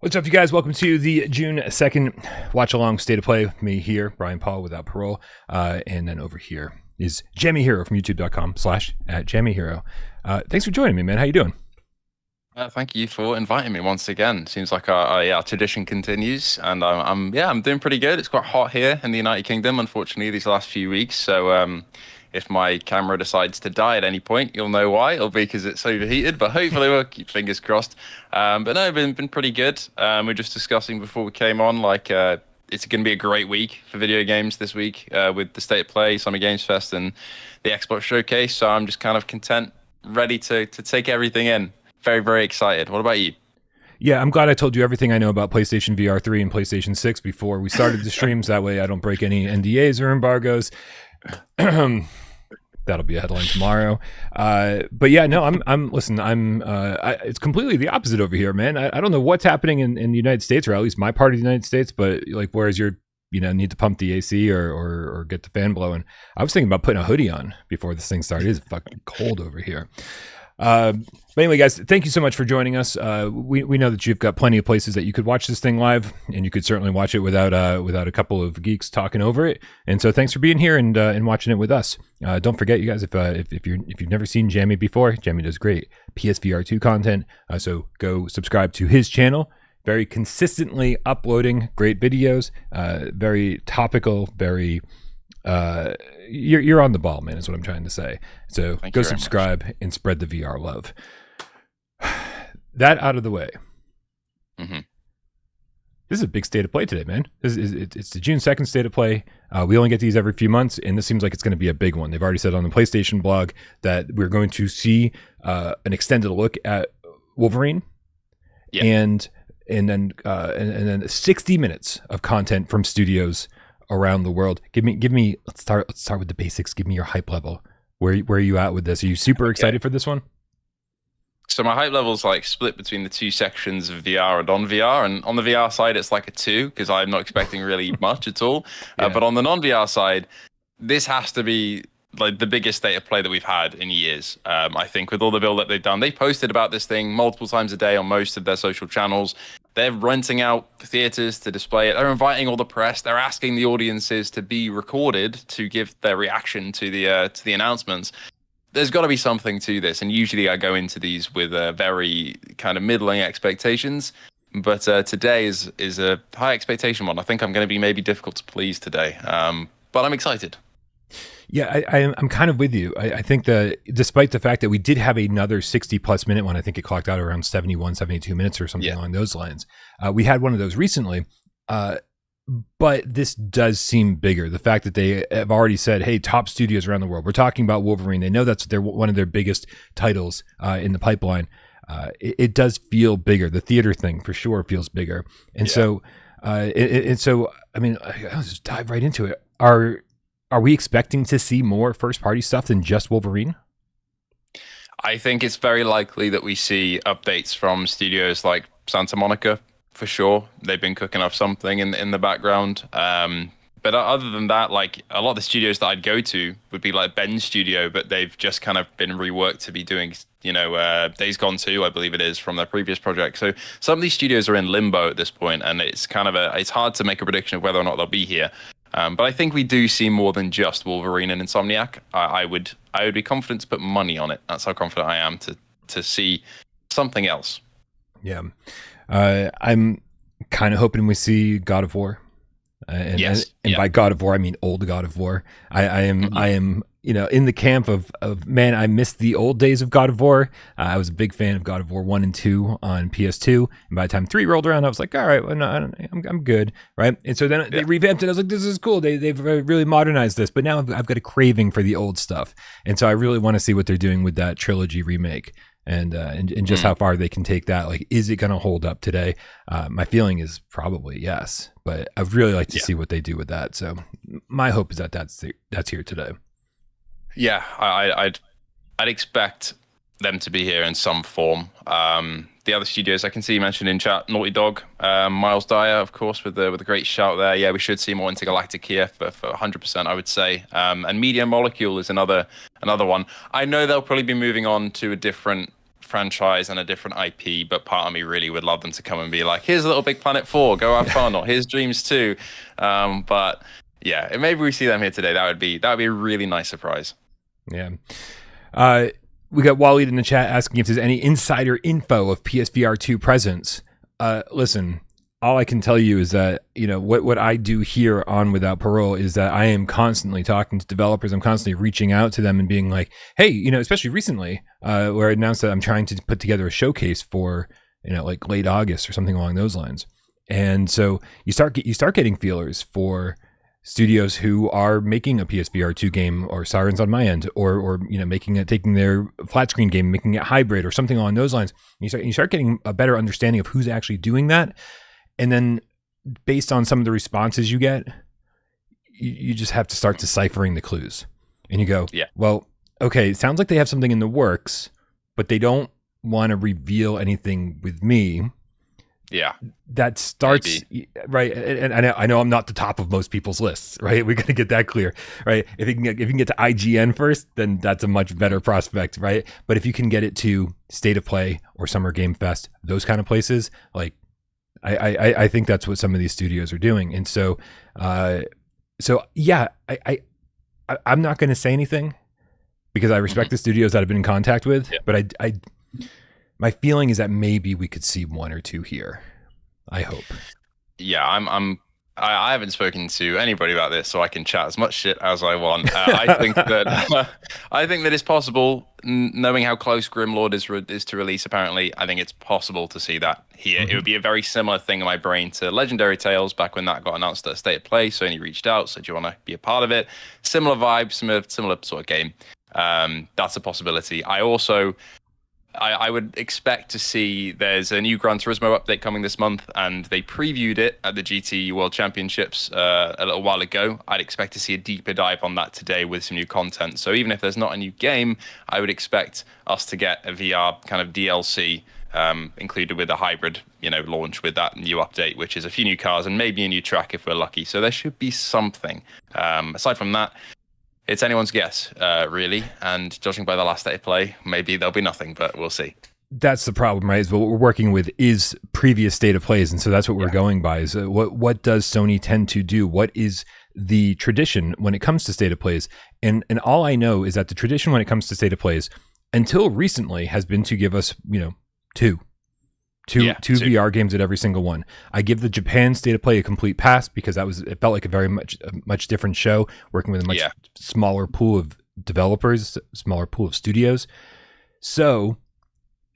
What's up, you guys? Welcome to the June 2nd watch along state of play with me here, Bryan Paul without Parole. And then over here is Jammy Hero from youtube.com/@JammyHero. Thanks for joining me, man. How you doing? Thank you for inviting me once again. Seems like our tradition continues, and I'm doing pretty good. It's quite hot here in the United Kingdom, unfortunately, these last few weeks. So if my camera decides to die at any point, you'll know why. It'll be because it's overheated, but hopefully we'll keep fingers crossed. But no, been pretty good. We're just discussing before we came on, it's going to be a great week for video games this week with the State of Play, Summer Games Fest, and the Xbox Showcase. So I'm just kind of content, ready to take everything in. Very, very excited. What about you? Yeah, I'm glad I told you everything I know about PlayStation VR 3 and PlayStation 6 before we started the streams. That way I don't break any NDAs or embargoes. That'll be a headline tomorrow. But yeah, no, it's completely the opposite over here, man. I don't know what's happening in the United States, or at least my part of the United States, but like, whereas you're, need to pump the AC or get the fan blowing. I was thinking about putting a hoodie on before this thing started. It's fucking cold over here. But anyway, guys, thank you so much for joining us. We know that you've got plenty of places that you could watch this thing live, and you could certainly watch it without a couple of geeks talking over it. And so, thanks for being here and watching it with us. Don't forget, you guys, if you've never seen Jammy before, Jammy does great PSVR 2 content. So go subscribe to his channel. Very consistently uploading great videos. Very topical. Very. You're on the ball, man, is what I'm trying to say. So go subscribe and spread the VR love. That out of the way. Mm-hmm. This is a big state of play today, man. It's the June 2nd state of play. We only get these every few months, and this seems like it's going to be a big one. They've already said on the PlayStation blog that we're going to see an extended look at Wolverine, and then 60 minutes of content from studios around the world. Give me. Let's start with the basics. Give me your hype level. Where are you at with this? Are you super excited for this one? So my hype level's like split between the two sections of VR and non-VR. And on the VR side, it's like a 2 because I'm not expecting really much at all. But on the non-VR side, this has to be like the biggest state of play that we've had in years. I think with all the build that they've done, they posted about this thing multiple times a day on most of their social channels. They're renting out theaters to display it. They're inviting all the press. They're asking the audiences to be recorded to give their reaction to the announcements. There's got to be something to this, and usually I go into these with very kind of middling expectations. But today is a high expectation one. I think I'm going to be maybe difficult to please today, but I'm excited. Yeah, I'm kind of with you. I think that despite the fact that we did have another 60 plus minute one, I think it clocked out around 71, 72 minutes or something along those lines. We had one of those recently, but this does seem bigger. The fact that they have already said, hey, top studios around the world, we're talking about Wolverine. They know that's one of their biggest titles in the pipeline. It does feel bigger. The theater thing for sure feels bigger. And so, I mean, I'll just dive right into it. Are we expecting to see more first-party stuff than just Wolverine? I think it's very likely that we see updates from studios like Santa Monica, for sure. They've been cooking up something in the background. But other than that, like a lot of the studios that I'd go to would be like Ben's studio, but they've just kind of been reworked to be doing, Days Gone 2, I believe it is, from their previous project. So some of these studios are in limbo at this point, and it's kind of it's hard to make a prediction of whether or not they'll be here. But I think we do see more than just Wolverine and Insomniac. I would be confident to put money on it. That's how confident I am to see something else. Yeah, I'm kind of hoping we see God of War. And by God of War, I mean old God of War. I am in the camp of man, I missed the old days of God of War. I was a big fan of God of War 1 and 2 on PS2, and by the time 3 rolled around, I was like, all right, well, no, I'm good, right? And so then they revamped it. I was like, this is cool. They've really modernized this, but now I've got a craving for the old stuff, and so I really want to see what they're doing with that trilogy remake. And just how far they can take that. Like, is it going to hold up today? My feeling is probably yes, but I'd really like to see what they do with that. So my hope is that that's here today. Yeah, I'd expect them to be here in some form. The other studios I can see you mentioned in chat, Naughty Dog, Miles Dyer, of course, with the great shout there. Yeah, we should see more Intergalactic here for 100%, I would say. And Media Molecule is another one. I know they'll probably be moving on to a different franchise and a different IP, but part of me really would love them to come and be like, here's a Little Big Planet 4, go have fun, or here's Dreams 2. But yeah, maybe we see them here today. That would be a really nice surprise. Yeah. We got Waleed in the chat asking if there's any insider info of PSVR 2 presence. Listen, all I can tell you is that, what I do here on Without Parole is that I am constantly talking to developers. I'm constantly reaching out to them and being like, hey, especially recently, where I announced that I'm trying to put together a showcase for, like late August or something along those lines. And so you start getting feelers for studios who are making a PSVR 2 game, or Sirens on my end, or taking their flat screen game, making it hybrid or something along those lines. You start getting a better understanding of who's actually doing that. And then based on some of the responses you get, you just have to start deciphering the clues. And you go, yeah, well, okay, it sounds like they have something in the works, but they don't want to reveal anything with me. Yeah. That starts, right. And I know I'm not the top of most people's lists, right? We got to get that clear, right? If you can get to IGN first, then that's a much better prospect, right? But if you can get it to State of Play or Summer Game Fest, those kind of places, like, I think that's what some of these studios are doing. And so yeah, I'm not going to say anything because I respect the studios that I've been in contact with, but my feeling is that maybe we could see one or two here. I hope. Yeah, I haven't spoken to anybody about this, so I can chat as much shit as I want. I think that it's possible, knowing how close Grimlord is to release. Apparently, I think it's possible to see that here. It would be a very similar thing in my brain to Legendary Tales back when that got announced at State of Play. Sony reached out, said, "Do you want to be a part of it?" Similar vibe, similar sort of game. That's a possibility. I would expect to see there's a new Gran Turismo update coming this month, and they previewed it at the GT World Championships a little while ago. I'd expect to see a deeper dive on that today with some new content. So even if there's not a new game, I would expect us to get a VR kind of DLC included with a hybrid, launch with that new update, which is a few new cars and maybe a new track if we're lucky. So there should be something. Aside from that, it's anyone's guess, really. And judging by the last State of Play, maybe there'll be nothing, but we'll see. That's the problem, right? Is what we're working with is previous State of Plays. And so that's what we're going by is what does Sony tend to do? What is the tradition when it comes to State of Plays? And all I know is that the tradition when it comes to State of Plays until recently has been to give us, two VR games at every single one. I give the Japan State of Play a complete pass because it felt like a very much different show, working with a much smaller pool of developers, smaller pool of studios. So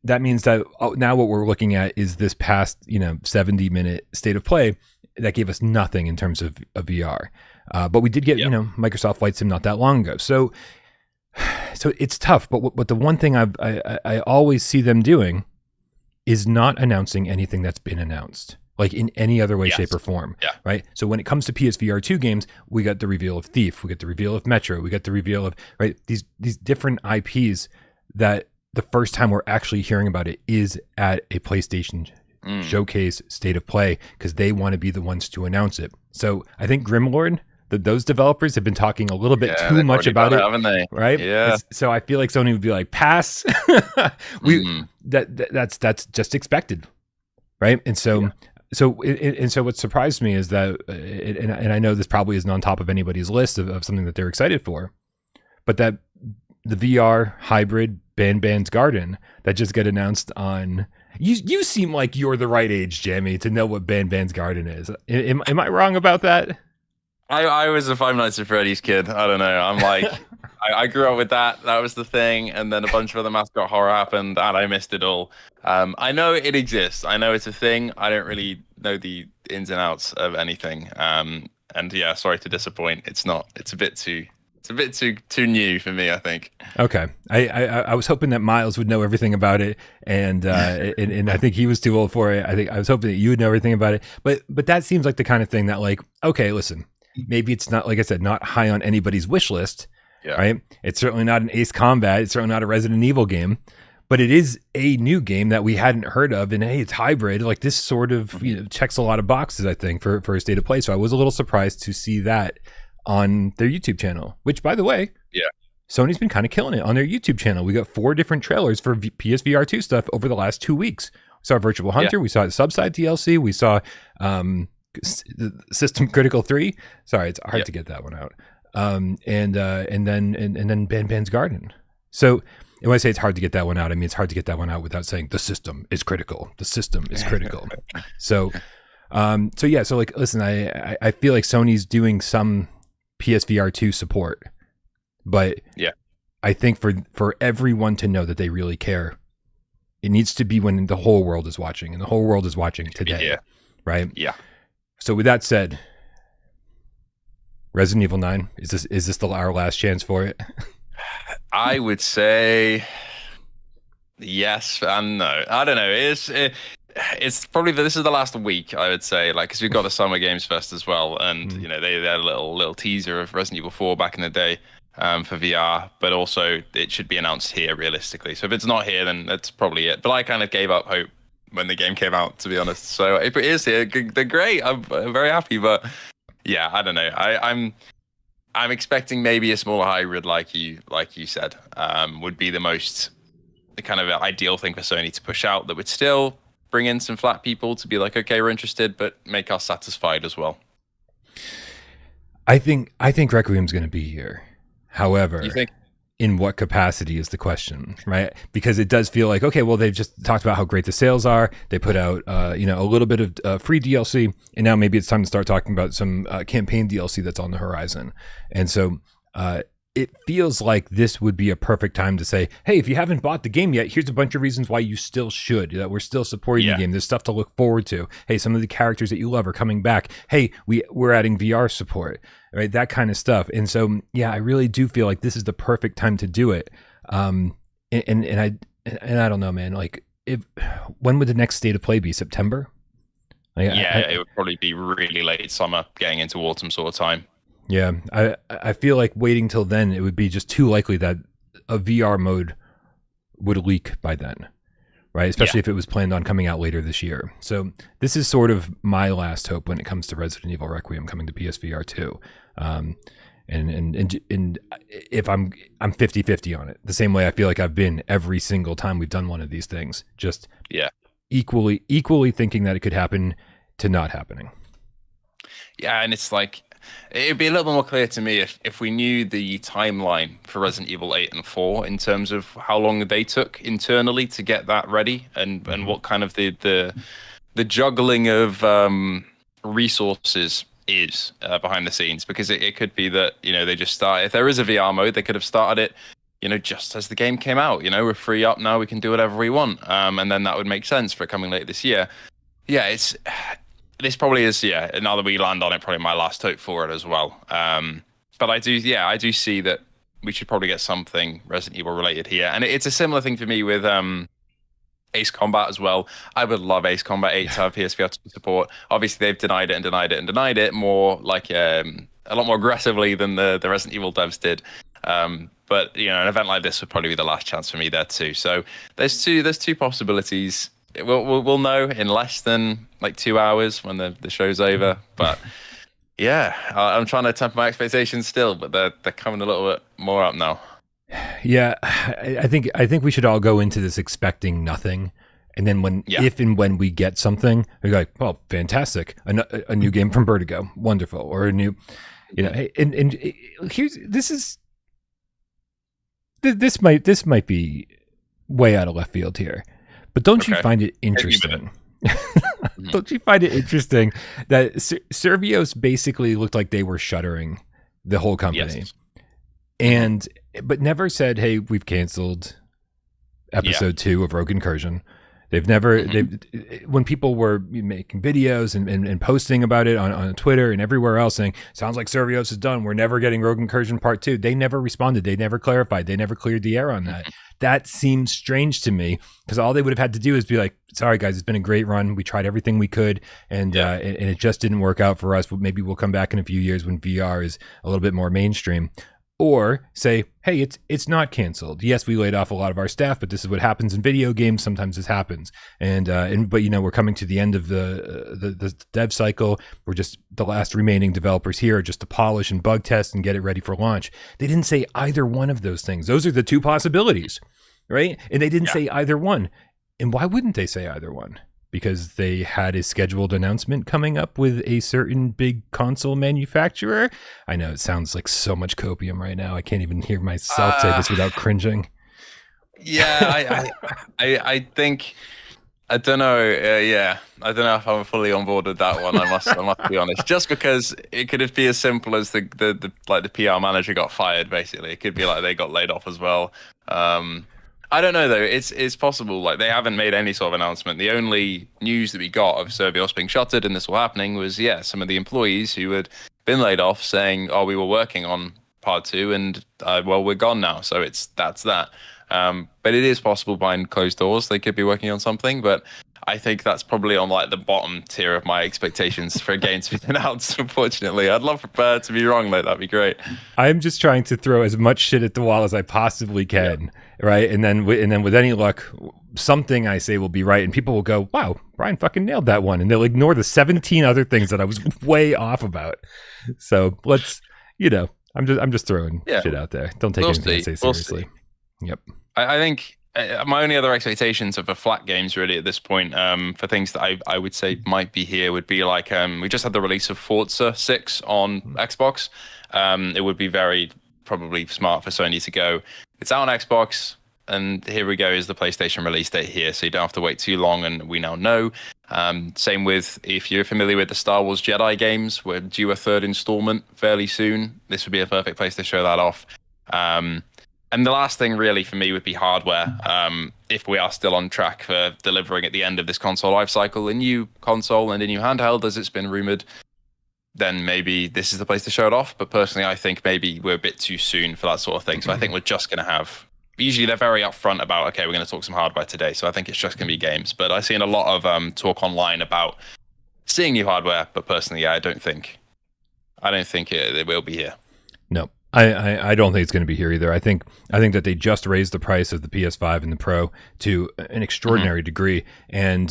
that means that now what we're looking at is this past 70-minute State of Play that gave us nothing in terms of VR. But we did get Microsoft Flight Sim not that long ago. So it's tough. But the one thing I always see them doing is not announcing anything that's been announced, like in any other way, shape, or form. Yeah. Right. So when it comes to PSVR 2 games, we got the reveal of Thief, we got the reveal of Metro, we got the reveal of these different IPs that the first time we're actually hearing about it is at a PlayStation showcase State of Play because they want to be the ones to announce it. So I think Grimlord, those developers have been talking a little bit too much about it, haven't they? Right? Yeah. So I feel like Sony would be like, pass. That's just expected, right? And so what surprised me is that, and I know this probably isn't on top of anybody's list of something that they're excited for, but that the VR hybrid Ban's Garden that just got announced on. You seem like you're the right age, Jammy, to know what Ban's Garden is. Am I wrong about that? I was a Five Nights at Freddy's kid. I don't know. I'm like, I grew up with that. That was the thing. And then a bunch of other mascot horror happened and I missed it all. I know it exists. I know it's a thing. I don't really know the ins and outs of anything. And yeah, sorry to disappoint. It's not. It's a bit too new for me, I think. Okay. I was hoping that Miles would know everything about it, and I think he was too old for it. I was hoping that you would know everything about it. But that seems like the kind of thing that, like, okay, listen, maybe it's not, like I said, not high on anybody's wish list, right? It's certainly not an Ace Combat. It's certainly not a Resident Evil game, but it is a new game that we hadn't heard of. And hey, it's hybrid. Like, this sort of checks a lot of boxes, I think, for a State of Play. So I was a little surprised to see that on their YouTube channel, which, by the way, Sony's been kind of killing it on their YouTube channel. We got 4 different trailers for PSVR 2 stuff over the last 2 weeks. We saw Virtual Hunter. We saw Subside DLC. We saw System Critical 3. Sorry, it's hard to get that one out. And then Ban's Garden. So when I say it's hard to get that one out, I mean it's hard to get that one out without saying the system is critical. The system is critical. So like, listen, I feel like Sony's doing some PSVR 2 support, but I think for everyone to know that they really care, it needs to be when the whole world is watching, and the whole world is watching today, right? Yeah. So with that said, Resident Evil 9, is this our last chance for it? I would say yes and no. I don't know. It's probably this is the last week, I would say, like, because we've got the Summer Games Fest as well, and you know they had a little teaser of Resident Evil 4 back in the day for VR, but also it should be announced here realistically. So if it's not here, then that's probably it. But I kind of gave up hope when the game came out, to be honest. So if it is here, they're great. I'm very happy, but yeah, I don't know. I'm expecting maybe a smaller hybrid, like you said, would be the kind of ideal thing for Sony to push out that would still bring in some flat people to be like, okay, we're interested, but make us satisfied as well. I think Requiem's going to be here. However, you think? In what capacity is the question, right? Because it does feel like, okay, well, they've just talked about how great the sales are. They put out, a little bit of free DLC, and now maybe it's time to start talking about some campaign DLC that's on the horizon. And so it feels like this would be a perfect time to say, hey, if you haven't bought the game yet, here's a bunch of reasons why you still should, that we're still supporting the game. There's stuff to look forward to. Hey, some of the characters that you love are coming back. Hey, we're adding VR support, right? That kind of stuff. And so, I really do feel like this is the perfect time to do it. And I don't know, man, like when would the next state of play be? September? It would probably be really late summer, getting into autumn sort of time. Yeah, I feel like waiting till then, it would be just too likely that a VR mode would leak by then, right? Especially if it was planned on coming out later this year. So this is sort of my last hope when it comes to Resident Evil Requiem coming to PSVR 2. And if I'm 50-50 on it, the same way I feel like I've been every single time we've done one of these things, just equally thinking that it could happen to not happening. Yeah, and it's like, it'd be a little bit more clear to me if we knew the timeline for Resident Evil 8 and 4 in terms of how long they took internally to get that ready, and what kind of the juggling of resources is behind the scenes, because it could be that, they just start, if there is a VR mode, they could have started it, just as the game came out. We're free up now, we can do whatever we want, and then that would make sense for it coming later this year. This probably is, now that we land on it, probably my last hope for it as well. But I do see that we should probably get something Resident Evil related here. And it's a similar thing for me with Ace Combat as well. I would love Ace Combat 8 to have PSVR support. Obviously, they've denied it more, like a lot more aggressively than the Resident Evil devs did. But an event like this would probably be the last chance for me there too. So there's two possibilities. We'll know in less than like 2 hours when the show's over. But I'm trying to temper my expectations still, but they're coming a little bit more up now. Yeah, I think we should all go into this expecting nothing, and then if and when we get something, we're like, well, fantastic, a new game from Vertigo, wonderful, or a new, and here's this might be way out of left field here. But don't you find it interesting? Don't you find it interesting that Servios basically looked like they were shuttering the whole company, but never said, "Hey, we've canceled episode 2 of Rogue Incursion." They've never, when people were making videos and posting about it on Twitter and everywhere else saying, sounds like Servios is done, we're never getting Rogue Incursion Part 2. They never responded. They never clarified. They never cleared the air on that. That seems strange to me, because all they would have had to do is be like, sorry guys, it's been a great run. We tried everything we could, and it just didn't work out for us. But maybe we'll come back in a few years when VR is a little bit more mainstream. Or say, hey, it's not canceled. Yes, we laid off a lot of our staff, but this is what happens in video games. Sometimes this happens, but we're coming to the end of the dev cycle. We're just the last remaining developers here, just to polish and bug test and get it ready for launch. They didn't say either one of those things. Those are the two possibilities, right? And they didn't say either one. And why wouldn't they say either one? Because they had a scheduled announcement coming up with a certain big console manufacturer. I know it sounds like so much copium right now. I can't even hear myself say this without cringing. Yeah, I think, I don't know. I don't know if I'm fully on board with that one. I must be honest. Just because it could be as simple as the PR manager got fired. Basically, it could be like they got laid off as well. I don't know though. It's possible. Like they haven't made any sort of announcement. The only news that we got of Survios being shuttered and this all happening was some of the employees who had been laid off saying, "Oh, we were working on part 2, and well, we're gone now." So that's that. But it is possible behind closed doors they could be working on something. But I think that's probably on like the bottom tier of my expectations for a game to be announced. Unfortunately, I'd love to be wrong though. That'd be great. I'm just trying to throw as much shit at the wall as I possibly can, right? And then with any luck, something I say will be right, and people will go, "Wow, Bryan fucking nailed that one," and they'll ignore the 17 other things that I was way off about. So let's, I'm just throwing shit out there. Don't take anything I say seriously. Yep. I think my only other expectations of the flat games really at this point, for things that I would say might be here, would be like we just had the release of Forza 6 on Xbox. It would be very probably smart for Sony to go, it's out on Xbox, and here we go is the PlayStation release date here, so you don't have to wait too long, and we now know. Same with, if you're familiar with the Star Wars Jedi games, we're due a 3rd installment fairly soon. This would be a perfect place to show that off. And the last thing really for me would be hardware. If we are still on track for delivering at the end of this console lifecycle a new console and a new handheld, as it's been rumored, then maybe this is the place to show it off. But personally, I think maybe we're a bit too soon for that sort of thing. So I think we're just going to have... Usually they're very upfront about, okay, we're going to talk some hardware today. So I think it's just going to be games. But I've seen a lot of talk online about seeing new hardware. But personally, I don't think it will be here. No. I don't think it's going to be here either. I think that they just raised the price of the PS5 and the Pro to an extraordinary degree, and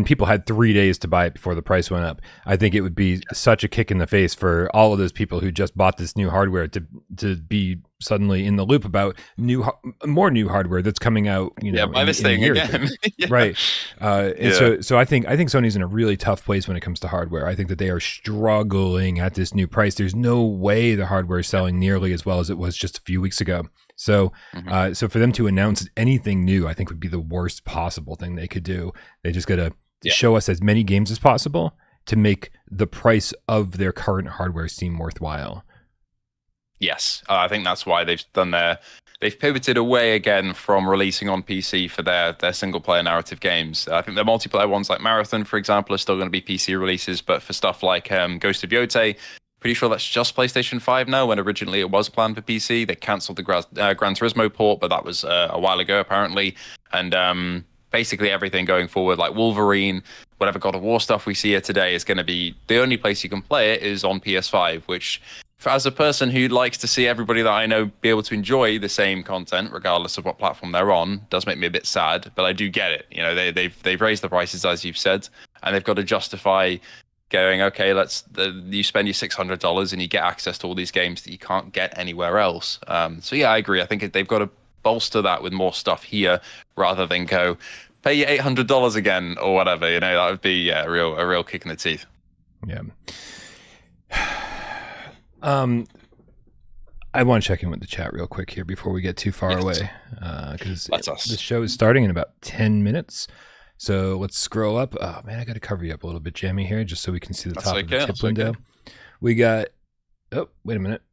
people had 3 days to buy it before the price went up. I think it would be such a kick in the face for all of those people who just bought this new hardware to be suddenly in the loop about more new hardware that's coming out. Buy this thing again, right? So I think Sony's in a really tough place when it comes to hardware. I think that they are struggling at this new price. There's no way the hardware is selling nearly as well as it was just a few weeks ago. So, so for them to announce anything new, I think would be the worst possible thing they could do. They just got to show us as many games as possible to make the price of their current hardware seem worthwhile. Yes, I think that's why they've pivoted away again from releasing on PC for their single player narrative games. I think their multiplayer ones like Marathon, for example, are still going to be PC releases, but for stuff like Ghost of Yotei, pretty sure that's just PlayStation 5 now, when originally it was planned for PC. They cancelled the Gran Turismo port, but that was a while ago apparently. And basically everything going forward, like Wolverine, whatever God of War stuff we see here today, is going to be, the only place you can play it is on PS5, which... as a person who likes to see everybody that I know be able to enjoy the same content, regardless of what platform they're on, does make me a bit sad. But I do get it. They've raised the prices, as you've said, and they've got to justify going, okay, you spend your $600 and you get access to all these games that you can't get anywhere else. So yeah, I agree. I think they've got to bolster that with more stuff here, rather than go pay you $800 again or whatever. That would be a real kick in the teeth. Yeah. I want to check in with the chat real quick here before we get too far away, because this show is starting in about 10 minutes. So let's scroll up. Oh man, I got to cover you up a little bit, Jammy, here, just so we can see the top of the tip window. We got. Oh, wait a minute.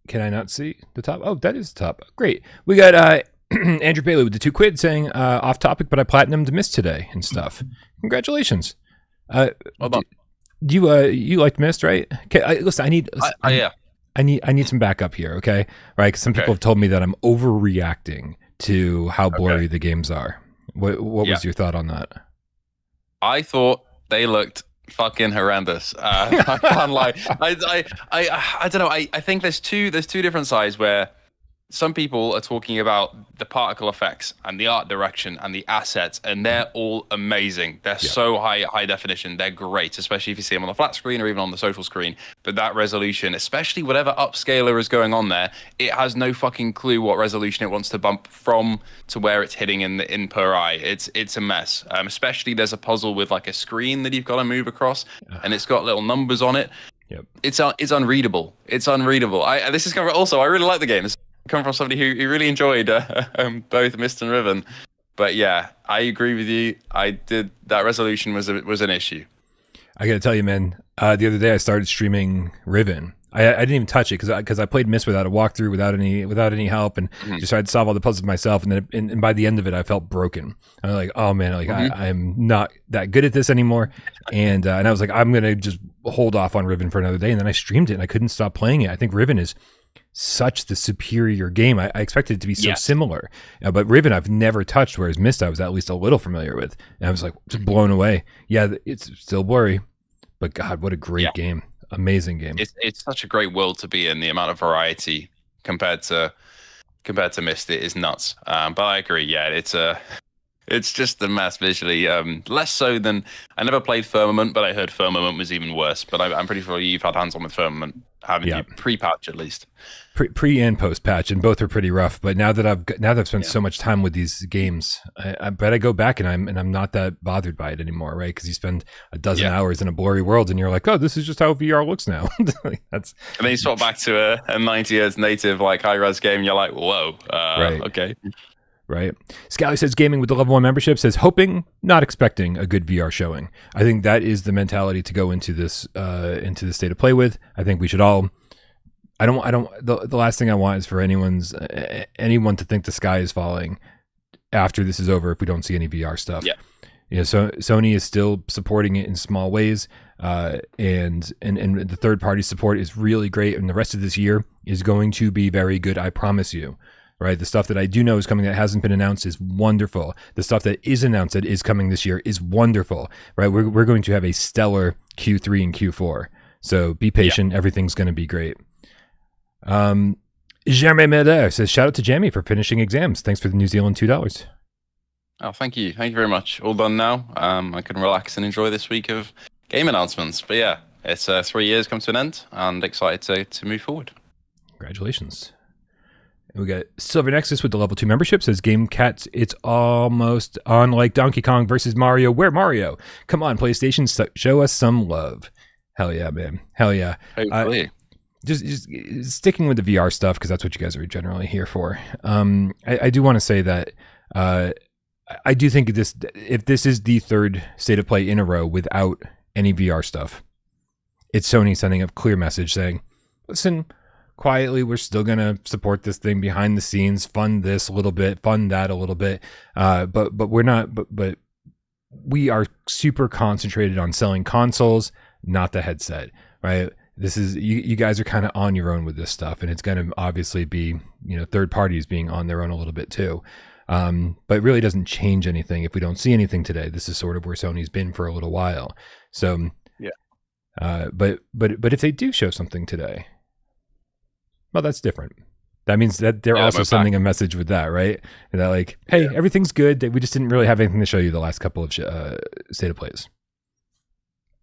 Can I not see the top? Oh, that is the top. Great. We got Andrew Bailey with the $2 saying off topic, but I platinumed Mist today and stuff. Congratulations. Well done. You liked Mist, right? Okay, listen, I need some backup here, okay? Right, because some people have told me that I'm overreacting to how blurry the games are. What was your thought on that? I thought they looked fucking horrendous. I can't lie. I don't know. I think there's two different sides where some people are talking about the particle effects and the art direction and the assets, and they're all amazing. They're so high definition. They're great, especially if you see them on the flat screen or even on the social screen. But that resolution, especially whatever upscaler is going on there, it has no fucking clue what resolution it wants to bump from to where it's hitting in per eye. It's a mess. Especially there's a puzzle with like a screen that you've got to move across, and it's got little numbers on it. Yep. It's unreadable. It's unreadable. This is also I really like the game. It's come from somebody who really enjoyed both Mist and Riven. But yeah, I agree with you. That resolution was an issue. I gotta tell you, man. The other day I started streaming Riven. I didn't even touch it because I played Mist without a walkthrough, without any help, and just tried to solve all the puzzles myself. And then and by the end of it, I felt broken. I was like, oh man, like I'm not that good at this anymore. And I was like, I'm gonna just hold off on Riven for another day. And then I streamed it, and I couldn't stop playing it. I think Riven is such the superior game. I expected it to be so similar, but Riven I've never touched, whereas Mist I was at least a little familiar with, and I was like just blown away. Yeah, it's still blurry, but God, what a great game. Amazing game. It's such a great world to be in. The amount of variety compared to Mist, it is nuts. But I agree. Yeah, it's just a mess visually. Less so than I never played Firmament, but I heard Firmament was even worse. But I'm pretty sure you've had hands on with Firmament, haven't you? Pre-patch at least. Pre and post patch, and both are pretty rough. But now that I've spent so much time with these games, I bet I go back and I'm not that bothered by it anymore, right? Because you spend a dozen hours in a blurry world, and you're like, oh, this is just how VR looks now. And then you swap back to a 90 Hz native like high res game, and you're like, whoa, okay. Right. Scally says gaming with the level 1 membership, says hoping, not expecting a good VR showing. I think that is the mentality to go into this state of play with. I think we should all. The last thing I want is for anyone to think the sky is falling after this is over if we don't see any VR stuff. Yeah. So Sony is still supporting it in small ways, and the third party support is really great, and the rest of this year is going to be very good. I promise you. Right, the stuff that I do know is coming that hasn't been announced is wonderful. The stuff that is announced that is coming this year is wonderful. Right, we're going to have a stellar Q3 and Q4. So be patient. Everything's going to be great. Jammy says shout out to Jammy for finishing exams. Thanks for the New Zealand $2. Oh, thank you very much. All done now. I can relax and enjoy this week of game announcements. But yeah, it's 3 years come to an end, and excited to move forward. Congratulations. We got Silver Nexus with the level 2 membership, says Game Cats, it's almost on like Donkey Kong versus Mario. Where Mario? Come on, PlayStation, show us some love. Hell yeah, man. Hell yeah. Just sticking with the VR stuff, because that's what you guys are generally here for. I do want to say that I do think if this is the third state of play in a row without any VR stuff, it's Sony sending a clear message saying, listen, quietly, we're still going to support this thing behind the scenes, fund this a little bit, fund that a little bit. But we're not, but we are super concentrated on selling consoles, not the headset, right? This is, you guys are kind of on your own with this stuff, and it's going to obviously be, third parties being on their own a little bit too. But it really doesn't change anything if we don't see anything today. This is sort of where Sony's been for a little while. So, but if they do show something today, well, that's different. That means that they're also sending a message with that, right? And that like, hey, everything's good. We just didn't really have anything to show you the last couple of state of plays.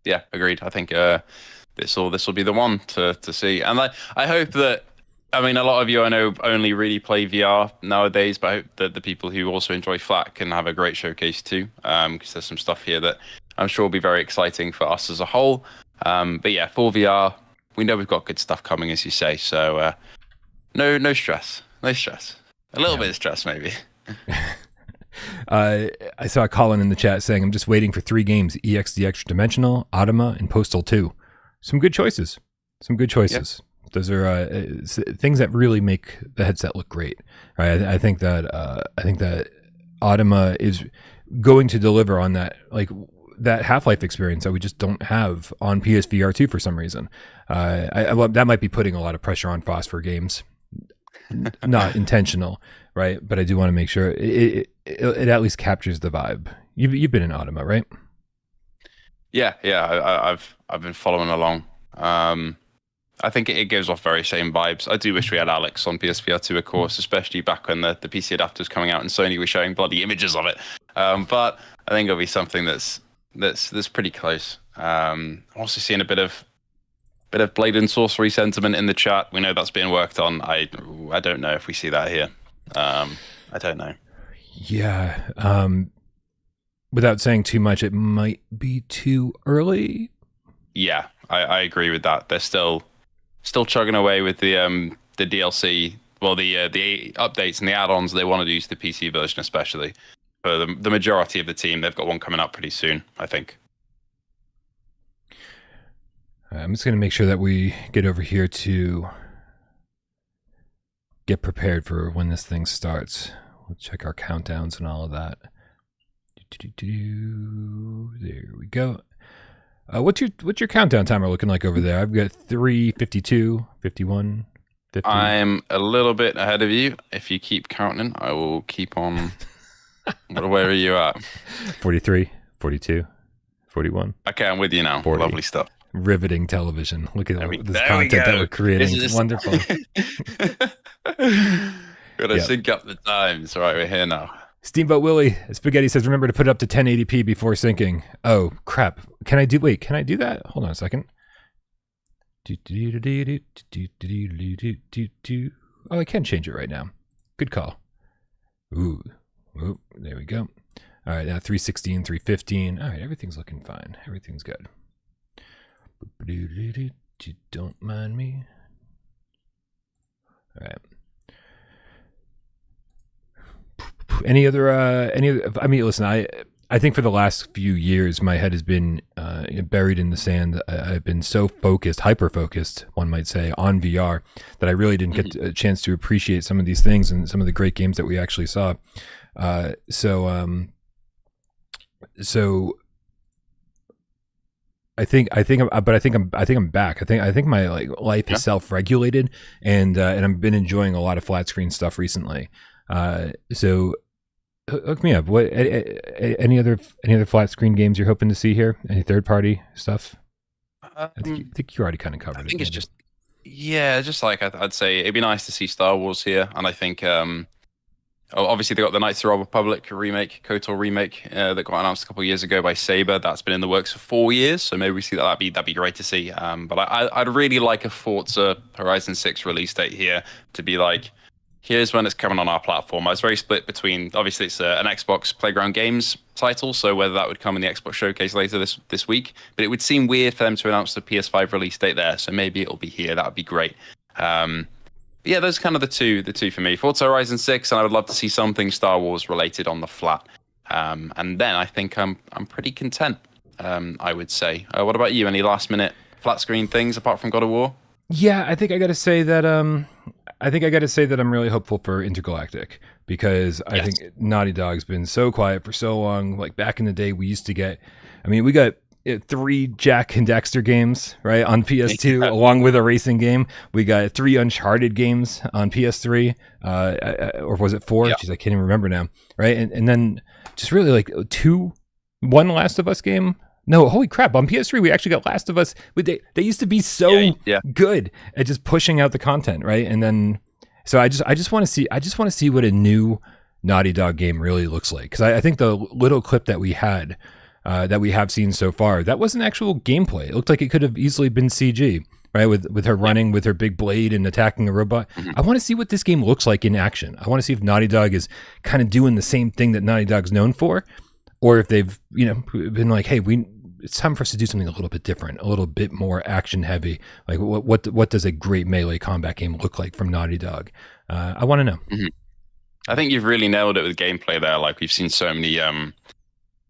Yeah, agreed. I think this will be the one to see. And I hope that, I mean, a lot of you I know only really play VR nowadays, but I hope that the people who also enjoy flat can have a great showcase too, because there's some stuff here that I'm sure will be very exciting for us as a whole. But yeah, for VR, we know we've got good stuff coming, as you say. So no stress. A little bit of stress, maybe. I saw Colin in the chat saying, I'm just waiting for 3 games, EXD Extra Dimensional, Automa, and Postal 2. Some good choices. Yep. Those are things that really make the headset look great. Right? I think that Automa is going to deliver on that, like that Half-Life experience that we just don't have on PSVR 2 for some reason. That might be putting a lot of pressure on Phosphor Games. Not intentional, right? But I do want to make sure it at least captures the vibe. You've been in Automa, right? Yeah, I've been following along. I think it gives off very same vibes. I do wish we had Alex on PSVR 2, of course, especially back when the PC adapter was coming out and Sony was showing bloody images of it. But I think it'll be something that's pretty close. I'm also seeing a bit of Blade and Sorcery sentiment in the chat. We know that's being worked on. I don't know if we see that here. I don't know. Yeah. Without saying too much, it might be too early. Yeah, I agree with that. They're still chugging away with the DLC. Well, the updates and the add-ons they want to do to the PC version, especially for the majority of the team. They've got one coming up pretty soon, I think. I'm just going to make sure that we get over here to get prepared for when this thing starts. We'll check our countdowns and all of that. There we go. What's your countdown timer looking like over there? I've got 3, 52, 51, 50. I'm a little bit ahead of you. If you keep counting, I will keep on. Where are you at? 43, 42, 41. Okay, I'm with you now. 40. Lovely stuff. Riveting television. Look at this content that we're creating. It's wonderful. Gotta sync up the times. Right, we're here now. Steamboat Willie Spaghetti says, remember to put it up to 1080p before syncing. Oh, crap. Can I do that? Hold on a second. Oh, I can change it right now. Good call. Ooh, there we go. All right, now 316, 315. All right, everything's looking fine. Everything's good. Don't mind me. All right. Any other? I mean, listen. I think for the last few years, my head has been buried in the sand. I've been so focused, hyper focused, one might say, on VR that I really didn't get a chance to appreciate some of these things and some of the great games that we actually saw. So I think I'm back. I think my life is self-regulated, and I've been enjoying a lot of flat screen stuff recently. So hook me up. What any other flat screen games you're hoping to see here? Any third party stuff? I think you already kind of covered it. I think it's just like I'd say it'd be nice to see Star Wars here, and I think obviously they got the Knights of the Old Republic remake, KOTOR remake that got announced a couple of years ago by Saber. That's been in the works for 4 years, so maybe we see that. That'd be great to see. But I'd really like a Forza Horizon 6 release date here to be like, here's when it's coming on our platform. I was very split between, obviously it's an Xbox Playground Games title, so whether that would come in the Xbox Showcase later this week, but it would seem weird for them to announce the PS5 release date there, so maybe it'll be here. That would be great. Yeah, those are kind of the two for me. Forza Horizon 6, and I would love to see something Star Wars related on the flat. And then I think I'm pretty content, I would say. What about you? Any last minute flat screen things apart from God of War? Yeah, I think I got to say that I'm really hopeful for Intergalactic, because I think Naughty Dog's been so quiet for so long. Like back in the day, we got 3 Jack and Daxter games, right, on PS2, along with a racing game. We got 3 Uncharted games on PS3, or was it 4? Jeez, I can't even remember now, right? And then just really like one Last of Us game. No, holy crap! On PS3, we actually got Last of Us. They used to be so good at just pushing out the content, right? And then, so I just want to see what a new Naughty Dog game really looks like, because I think the little clip that we had, that we have seen so far, that wasn't actual gameplay. It looked like it could have easily been CG, right? With her running with her big blade and attacking a robot. I want to see what this game looks like in action. I want to see if Naughty Dog is kind of doing the same thing that Naughty Dog's known for, or if they've been like, hey, it's time for us to do something a little bit different, a little bit more action heavy. Like what does a great melee combat game look like from Naughty Dog? I want to know. I think you've really nailed it with gameplay there. Like we've seen so many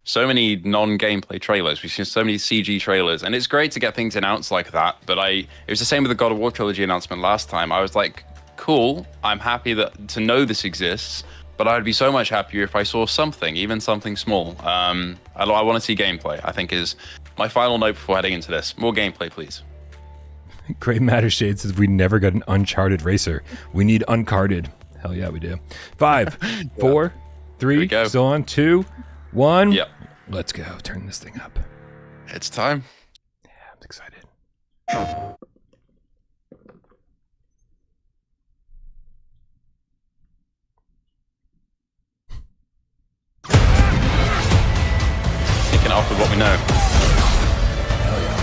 non-gameplay trailers. We've seen so many CG trailers, and it's great to get things announced like that. But it was the same with the God of War trilogy announcement last time. I was like, cool, I'm happy to know this exists, but I'd be so much happier if I saw something, even something small. I want to see gameplay, I think, is my final note before heading into this. More gameplay, please. Great Mattershade says we never got an Uncharted racer. We need Uncarded. Hell yeah, we do. 5, 4, 3, still on 2, 1. Yep. Let's go. Turn this thing up. It's time. Yeah, I'm excited. Kicking it off with what we know. Hell yeah.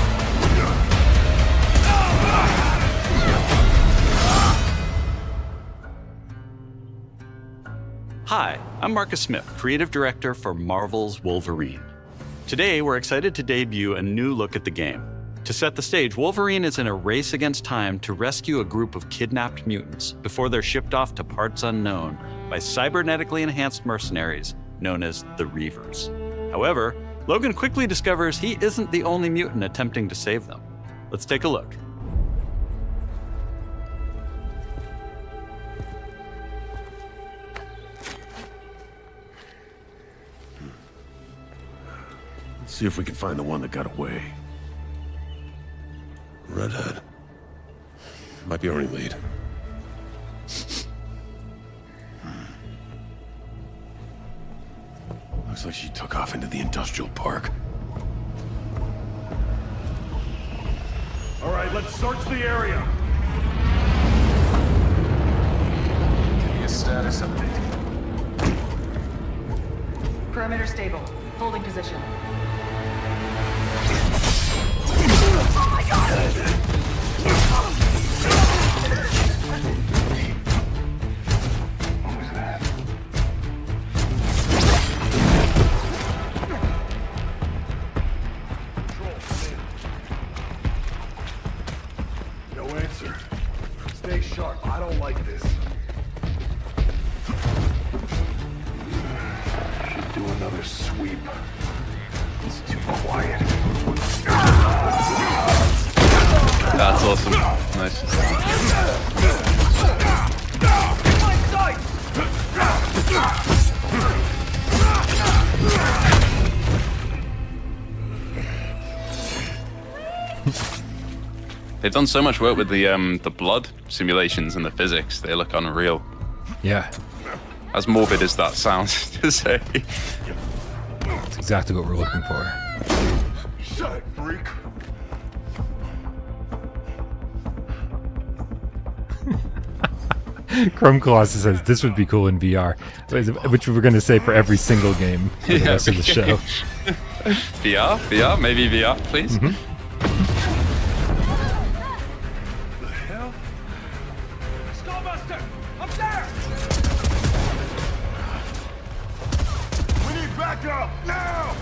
Hi, I'm Marcus Smith, Creative Director for Marvel's Wolverine. Today, we're excited to debut a new look at the game. To set the stage, Wolverine is in a race against time to rescue a group of kidnapped mutants before they're shipped off to parts unknown by cybernetically enhanced mercenaries known as the Reavers. However, Logan quickly discovers he isn't the only mutant attempting to save them. Let's take a look. See if we can find the one that got away. Redhead. Might be our only lead. Looks like she took off into the industrial park. All right, let's search the area. Give me a status update. Perimeter stable. Holding position. No answer. Stay sharp. I don't like this. Should do another sweep. It's too quiet. That's awesome. Nice. They've done so much work with the blood simulations and the physics. They look unreal. Yeah. As morbid as that sounds to say. That's exactly what we're looking for. Shut it, freak. Chrome Colossus says this would be cool in VR, which we're going to say for every single game for the rest of the show. VR, maybe VR, please. Mm-hmm. The hell? Skullbuster! Up there! We need backup now!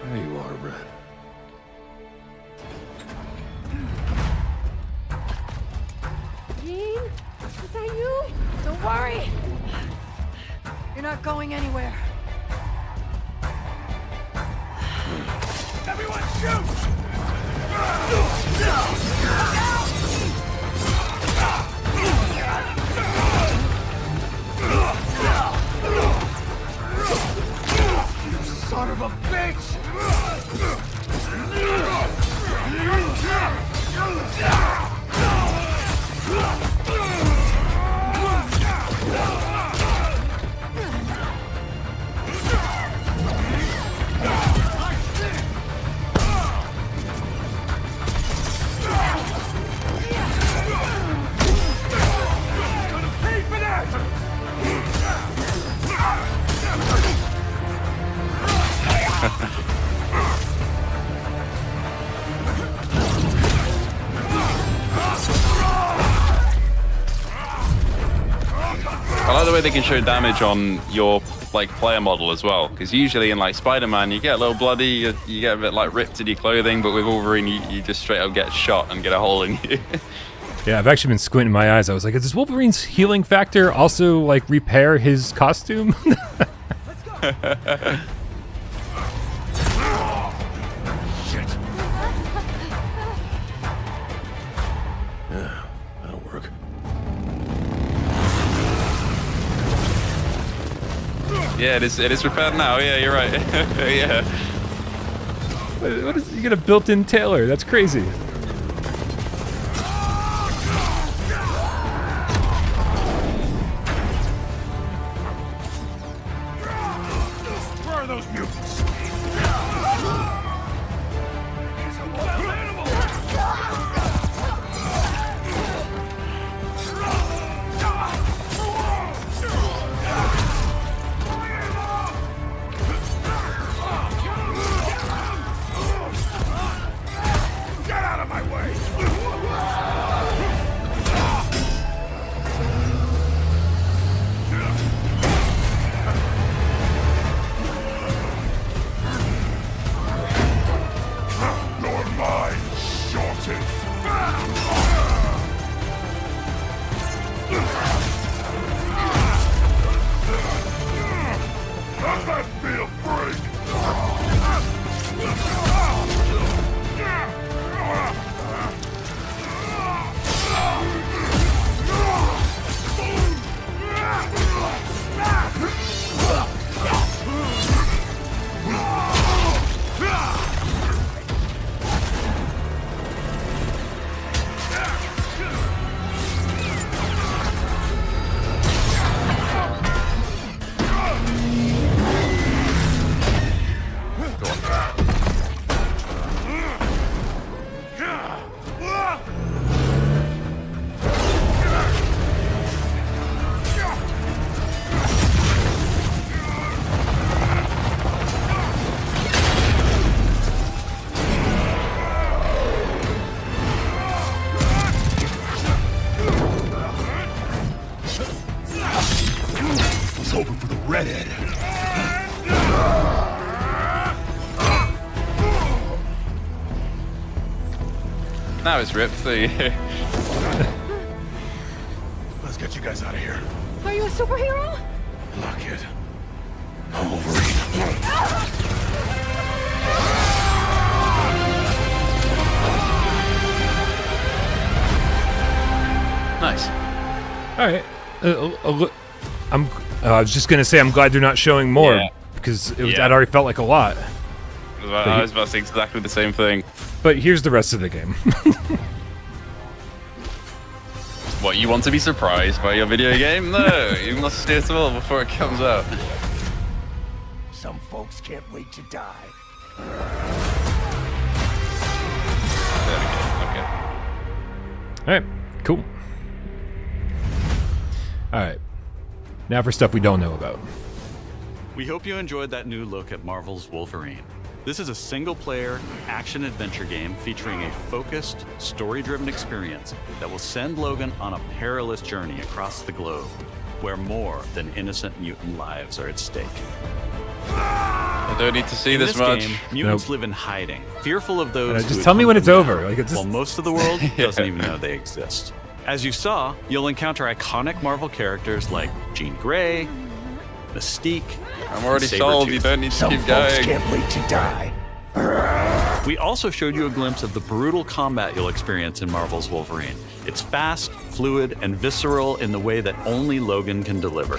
There you are, Red. Jean? Is that you? Don't worry. You're not going anywhere. Everyone shoot! You son of a bitch! I like the way they can show damage on your like player model as well, because usually in like Spider-Man you get a little bloody, you get a bit like ripped in your clothing, but with Wolverine you just straight up get shot and get a hole in you. Yeah, I've actually been squinting my eyes. I was like, does Wolverine's healing factor also like repair his costume? Yeah, it is repaired now. Yeah, you're right. Yeah. What is you got a built-in tailor? That's crazy. Where are those mutants? Get out of my way! You're mine, shorty. Let me a break. Was hoping for the redhead. Now it's ripped. So yeah. Let's get you guys out of here. Are you a superhero? Look it. I'm Wolverine. Nice. All right. I was just gonna say I'm glad they're not showing more Yeah. because Yeah. that already felt like a lot. I was about to say exactly the same thing. But here's the rest of the game. What, you want to be surprised by your video game? No, you must see it all before it comes out. Some folks can't wait to die. Okay. All right. Cool. All right. Now for stuff we don't know about. We hope you enjoyed that new look at Marvel's Wolverine. This is a single-player, action-adventure game featuring a focused, story-driven experience that will send Logan on a perilous journey across the globe, where more than innocent mutant lives are at stake. I don't need to see In this much. game, mutants Nope. live in hiding, fearful of those Just who tell me hunt when it's them over. down, Like, it's just- while most of the world doesn't even know they exist. As you saw, you'll encounter iconic Marvel characters like Jean Grey, Mystique, I'm already and sold. Sabretooth. You don't need to Some keep folks going. can't wait to die. We also showed you a glimpse of the brutal combat you'll experience in Marvel's Wolverine. It's fast, fluid, and visceral in the way that only Logan can deliver.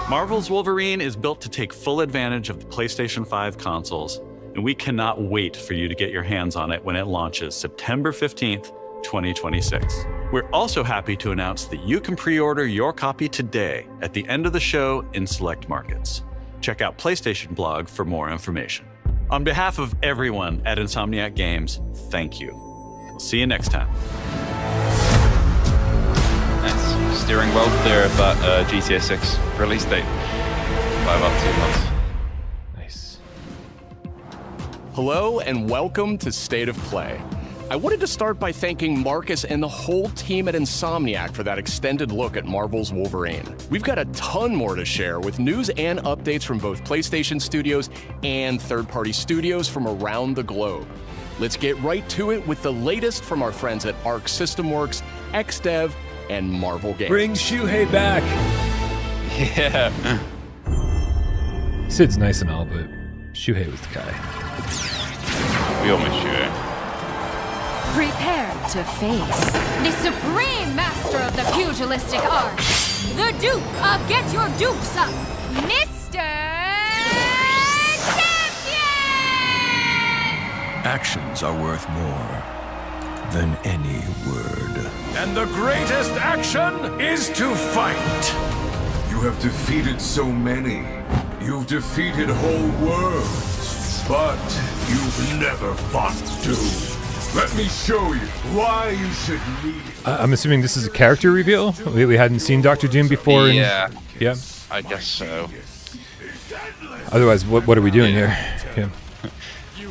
Marvel's Wolverine is built to take full advantage of the PlayStation 5 consoles, and we cannot wait for you to get your hands on it when it launches September 15th, 2026. We're also happy to announce that you can pre-order your copy today at the end of the show in select markets. Check out PlayStation Blog for more information. On behalf of everyone at Insomniac Games, thank you. We'll see you next time. Nice. Steering well clear of that GTA 6 release date by about 2 months. Nice. Hello and welcome to State of Play. I wanted to start by thanking Marcus and the whole team at Insomniac for that extended look at Marvel's Wolverine. We've got a ton more to share with news and updates from both PlayStation studios and third-party studios from around the globe. Let's get right to it with the latest from our friends at Arc System Works, XDev, and Marvel Games. Bring Shuhei back. Yeah. Sid's nice and all, but Shuhei was the guy. We almost shoot it. Prepare to face the supreme master of the pugilistic art, the Duke of Get Your Dukes Up, Mr. Champion! Actions are worth more than any word. And the greatest action is to fight. You have defeated so many. You've defeated whole worlds. But you've never fought Doom. Let me show you why you should need it. I'm assuming this is a character reveal. We hadn't seen Dr. Doom before. Yeah. Yeah. I guess so. Otherwise, what are we doing here? Yeah.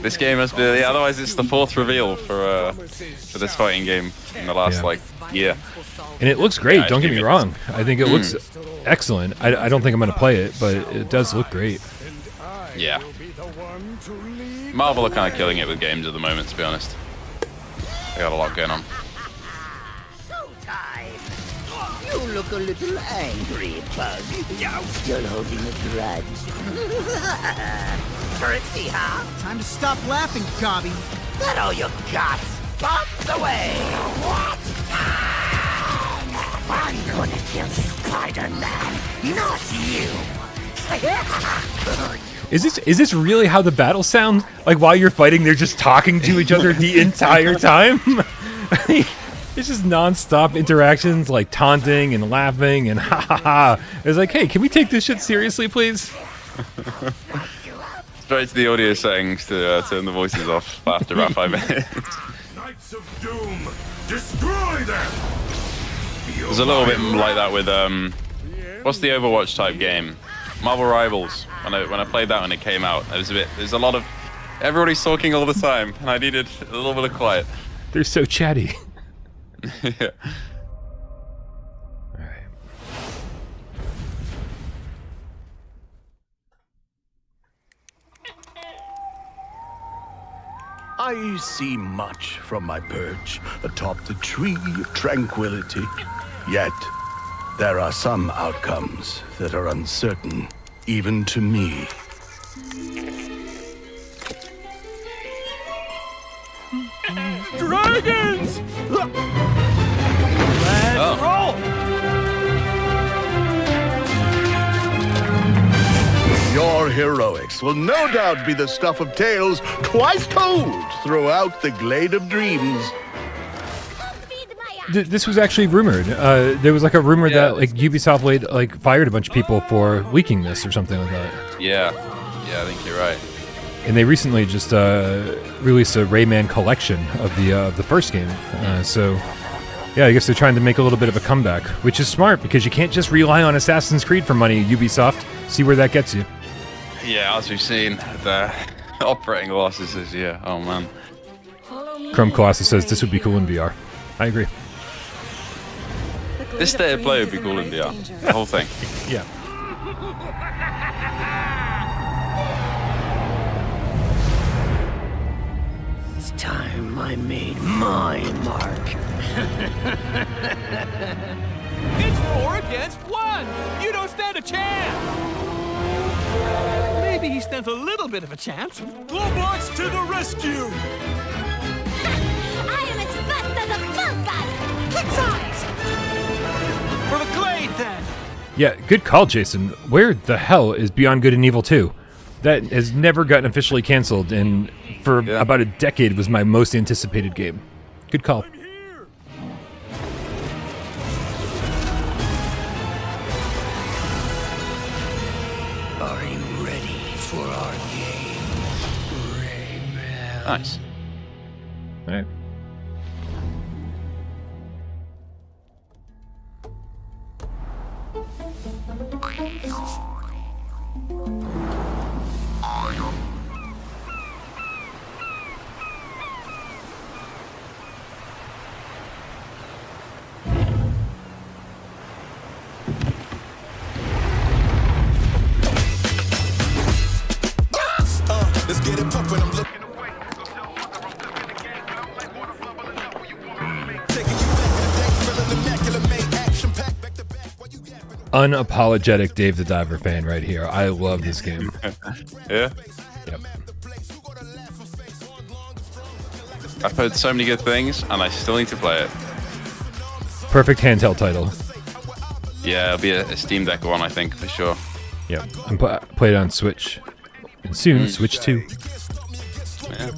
This game has been. Yeah, otherwise, it's the 4th reveal for this fighting game in the last year. And it looks great. Yeah, Don't get me wrong. I think it looks excellent. I don't think I'm going to play it, but it does look great. Yeah. Marvel are kind of killing it with games at the moment, to be honest. They got a lot going on. You look a little angry, Bug. Still holding a grudge. Currency, huh? Time to stop laughing, Gobby. That all you got? Bombs away! What? I'm gonna kill Spider-Man, not you! Is this really how the battle sounds? Like while you're fighting, they're just talking to each other the entire time? It's just non-stop interactions, like taunting and laughing and ha ha ha. It's like, hey, can we take this shit seriously, please? Straight to the audio settings to turn the voices off after about 5 minutes. Knights of Doom, destroy them! There's a little bit like that with what's the Overwatch type game? Marvel Rivals. When I played that when it came out, there's a lot of everybody's talking all the time, and I needed a little bit of quiet. They're so chatty. Yeah. All right. I see much from my perch atop the tree of tranquility. Yet, there are some outcomes that are uncertain, even to me. Dragons! Let's roll! Your heroics will no doubt be the stuff of tales twice told throughout the Glade of Dreams. This was actually rumored. There was like a rumor that like Ubisoft fired a bunch of people for leaking this or something like that. Yeah, I think you're right. And they recently just released a Rayman collection of the first game. So, yeah, I guess they're trying to make a little bit of a comeback, which is smart because you can't just rely on Assassin's Creed for money, Ubisoft. See where that gets you. Yeah, as we've seen, the operating losses this year. Oh, man. Chrome Colossus says this would be cool in VR. I agree. This state of play would be cool in VR. The whole thing. Yeah. It's time I made my mark. It's 4 against 1! You don't stand a chance! Maybe he stands a little bit of a chance. Globox to the rescue! I am as fast as a milk gun! Kick size! For the Glade, then! Yeah, good call, Jason. Where the hell is Beyond Good and Evil 2? That has never gotten officially canceled, and for about a decade was my most anticipated game. Good call. Are you ready for our game, Rayman? Nice. All right. Let's get it pumping. I'm looking. Unapologetic Dave the Diver fan right here. I love this game. Yeah. Yep. I've heard so many good things, and I still need to play it. Perfect handheld title. Yeah, it'll be a Steam Deck one, I think, for sure. Yep. And played it on Switch. And soon, Switch 2. Yeah.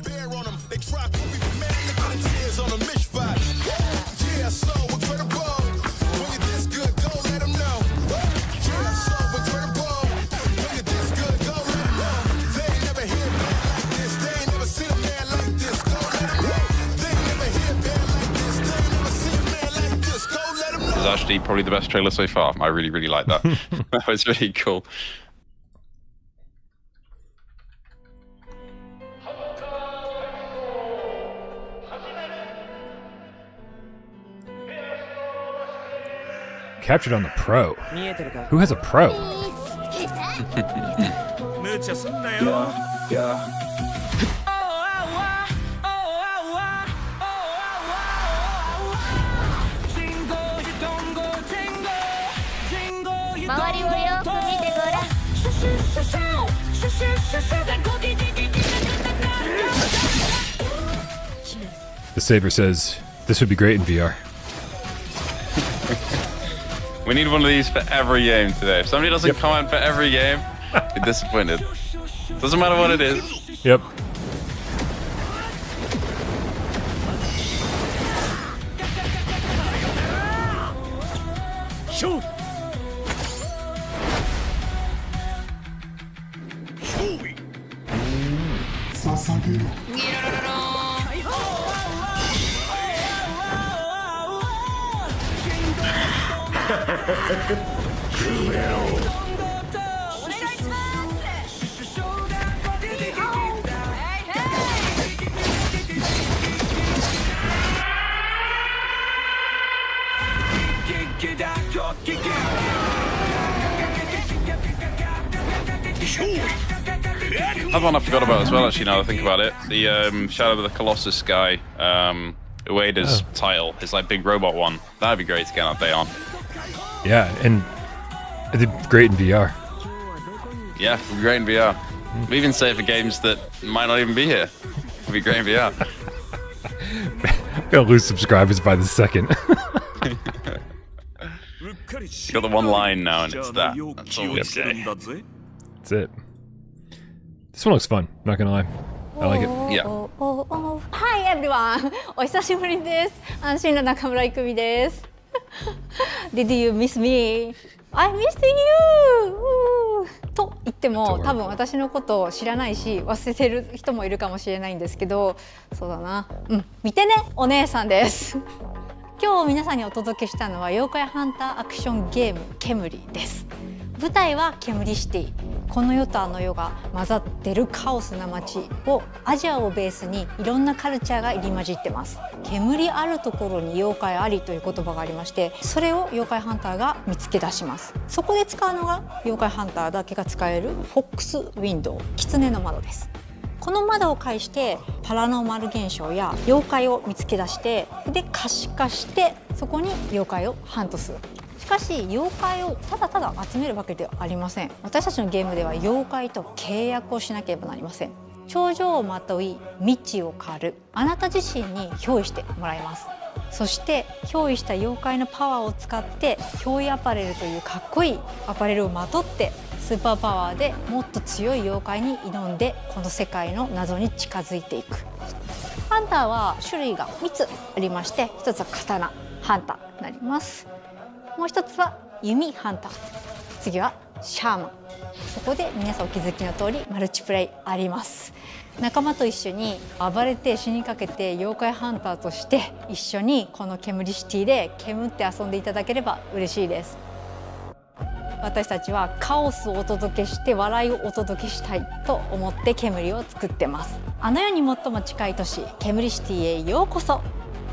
This is actually probably the best trailer so far. I really, really like that. That was really cool. Captured on the Pro. Who has a Pro? The Saver says, this would be great in VR. We need one of these for every game today. If somebody doesn't comment for every game, be disappointed. Doesn't matter what it is. Yep. Shoot! Another one I forgot about as well, actually, now that I think about it. The Shadow of the Colossus guy, Ueda's title, his like big robot one. That'd be great to get that day on. Yeah, and it did great in VR. Yeah, it'd be great in VR. We even say it for games that might not even be here. It'd be great in VR. I'm gonna lose subscribers by the second. You got the one line now, and it's that. That's all we say. That's it. This one looks fun, not gonna lie. I like it. Yeah. Hi everyone! お久しぶりです。安心の中村郁美です。Did you miss me? I missed you! と言っても多分私のことを知らないし忘れてる人もいるかもしれないんですけど、そうだな。見てね、お姉さんです。今日皆さんにお届けしたのは妖怪ハンターアクションゲーム煙です。舞台は煙シティ。この世とあの世が混ざってるカオスな街をアジアをベースにいろんなカルチャーが入り混じってます。煙あるところに妖怪ありという言葉がありまして、それを妖怪ハンターが見つけ出します。そこで使うのが妖怪ハンターだけが使えるフォックスウィンドウ、狐の窓です。この窓を介してパラノーマル現象や妖怪を見つけ出して、で可視化してそこに妖怪をハントする。しかし妖怪をただただ集めるわけではありません。私たちのゲームでは妖怪と契約をしなければなりません。頂上をまとい未知を狩る、あなた自身に憑依してもらいます。そして憑依した妖怪のパワーを使って憑依アパレルというかっこいいアパレルをまとってスーパーパワーでもっと強い妖怪に挑んでこの世界の謎に近づいていく。ハンターは種類が3つありまして、1つは刀ハンターになります。もう1つは弓ハンター、次はシャーマン。そこで皆さんお気づきの通りマルチプレイあります。仲間と一緒に暴れて死にかけて妖怪ハンターとして一緒にこの煙シティで煙って遊んでいただければ嬉しいです。私たちはカオスをお届けして笑いをお届けしたいと思って煙を作ってます。あの世に最も近い都市煙シティへようこそ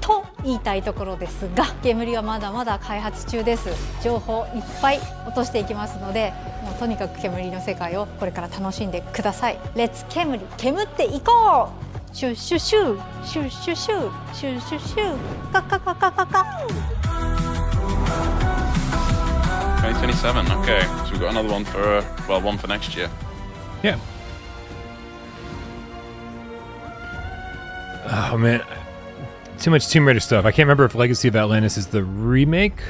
と言いたいところですが、煙はまだまだ開発中です。情報いっぱい落としていきますので、もうとにかく煙の世界をこれから楽しんでください。レッツ煙、煙っていこう。シュッシュシュシュッシュシュシュッシュシュカカカカカカ。2027. Okay, so we've got another one for one for next year. Yeah. Oh man, too much Tomb Raider stuff. I can't remember if Legacy of Atlantis is the remake.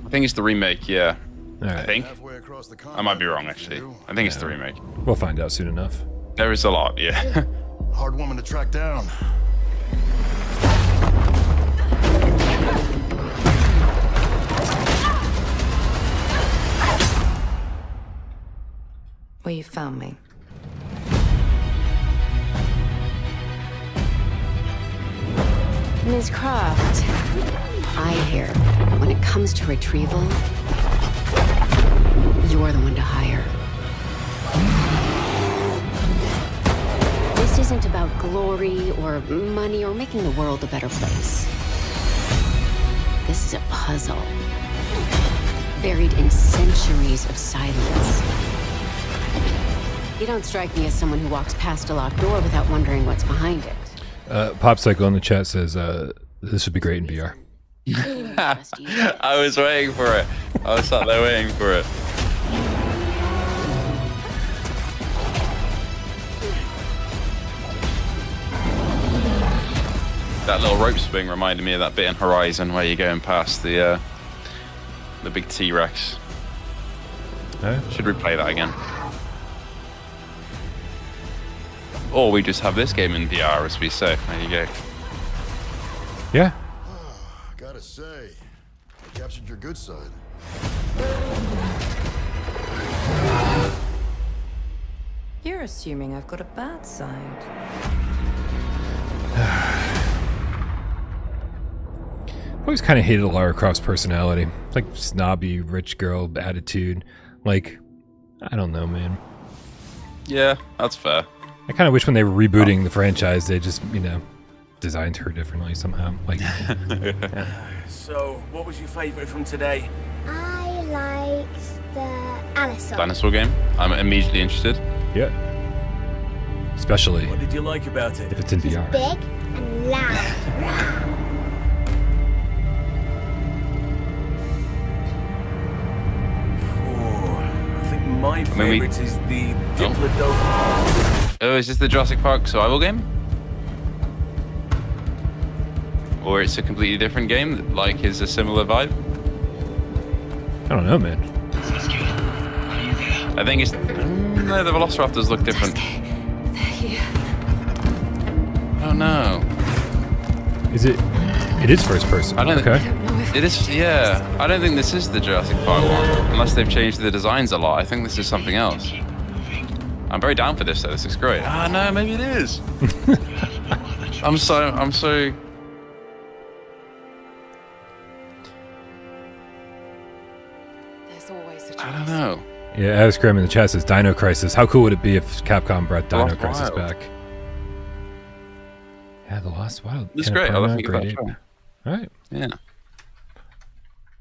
I think it's the remake. Yeah. All right. I think. I might be wrong, actually. I think it's the remake. We'll find out soon enough. There is a lot, yeah. Hard woman to track down. Well, you found me. Ms. Croft, I hear when it comes to retrieval, you're the one to hire. This isn't about glory or money or making the world a better place. This is a puzzle, buried in centuries of silence. You don't strike me as someone who walks past a locked door without wondering what's behind it. Popcycle in the chat says this would be great in VR. I was waiting for it. I was sat there waiting for it. That little rope swing reminded me of that bit in Horizon where you're going past the big T-Rex. Should replay that again. Or we just have this game in VR, as we say. There you go. Yeah. Gotta say, you captured your good side. You're assuming I've got a bad side. I've always kind of hated Lara Croft's personality. Like snobby, rich girl attitude. Like, I don't know, man. Yeah, that's fair. I kind of wish when they were rebooting the franchise, they just, designed her differently somehow. Like, So, what was your favourite from today? I liked the Dinosaur game. I'm immediately interested. Yeah. Especially What did you like about it? if it's in VR. big and loud. I think my favourite is the Diplodocus. Oh, is this the Jurassic Park survival game? Or it's a completely different game that, like, is a similar vibe? I don't know, man. I think it's... No, the Velociraptors look different. Oh, no. Is it... It is first person. I don't okay. It is, yeah. I don't think this is the Jurassic Park one. Unless they've changed the designs a lot. I think this is something else. I'm very down for this, though. This looks great. Ah, no, maybe it is. I'm so... There's always a choice. I don't know. Yeah, Alex Graham in the chat says Dino Crisis. How cool would it be if Capcom brought Dino Crisis Wild. back? Yeah, The Lost Wild. It's Kenneth great. I'll Branagh, think about it. great. All right. Yeah.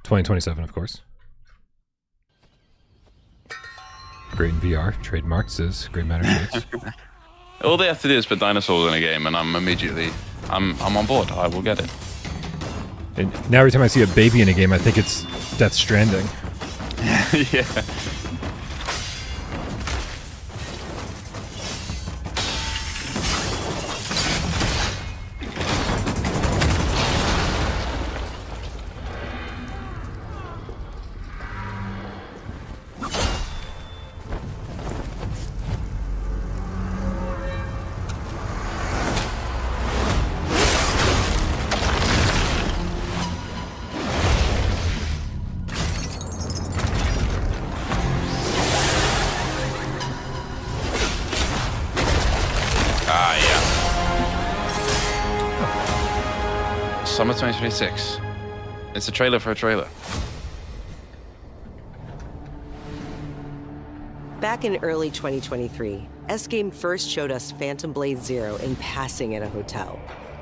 2027, of course. Great in VR. Trademark says Great Matter Shades. All they have to do is put dinosaurs in a game, and I'm on board. I will get it. And now every time I see a baby in a game, I think it's Death Stranding. Yeah. Summer 2026. It's a trailer for a trailer. Back in early 2023, S-Game first showed us Phantom Blade Zero in passing at a hotel.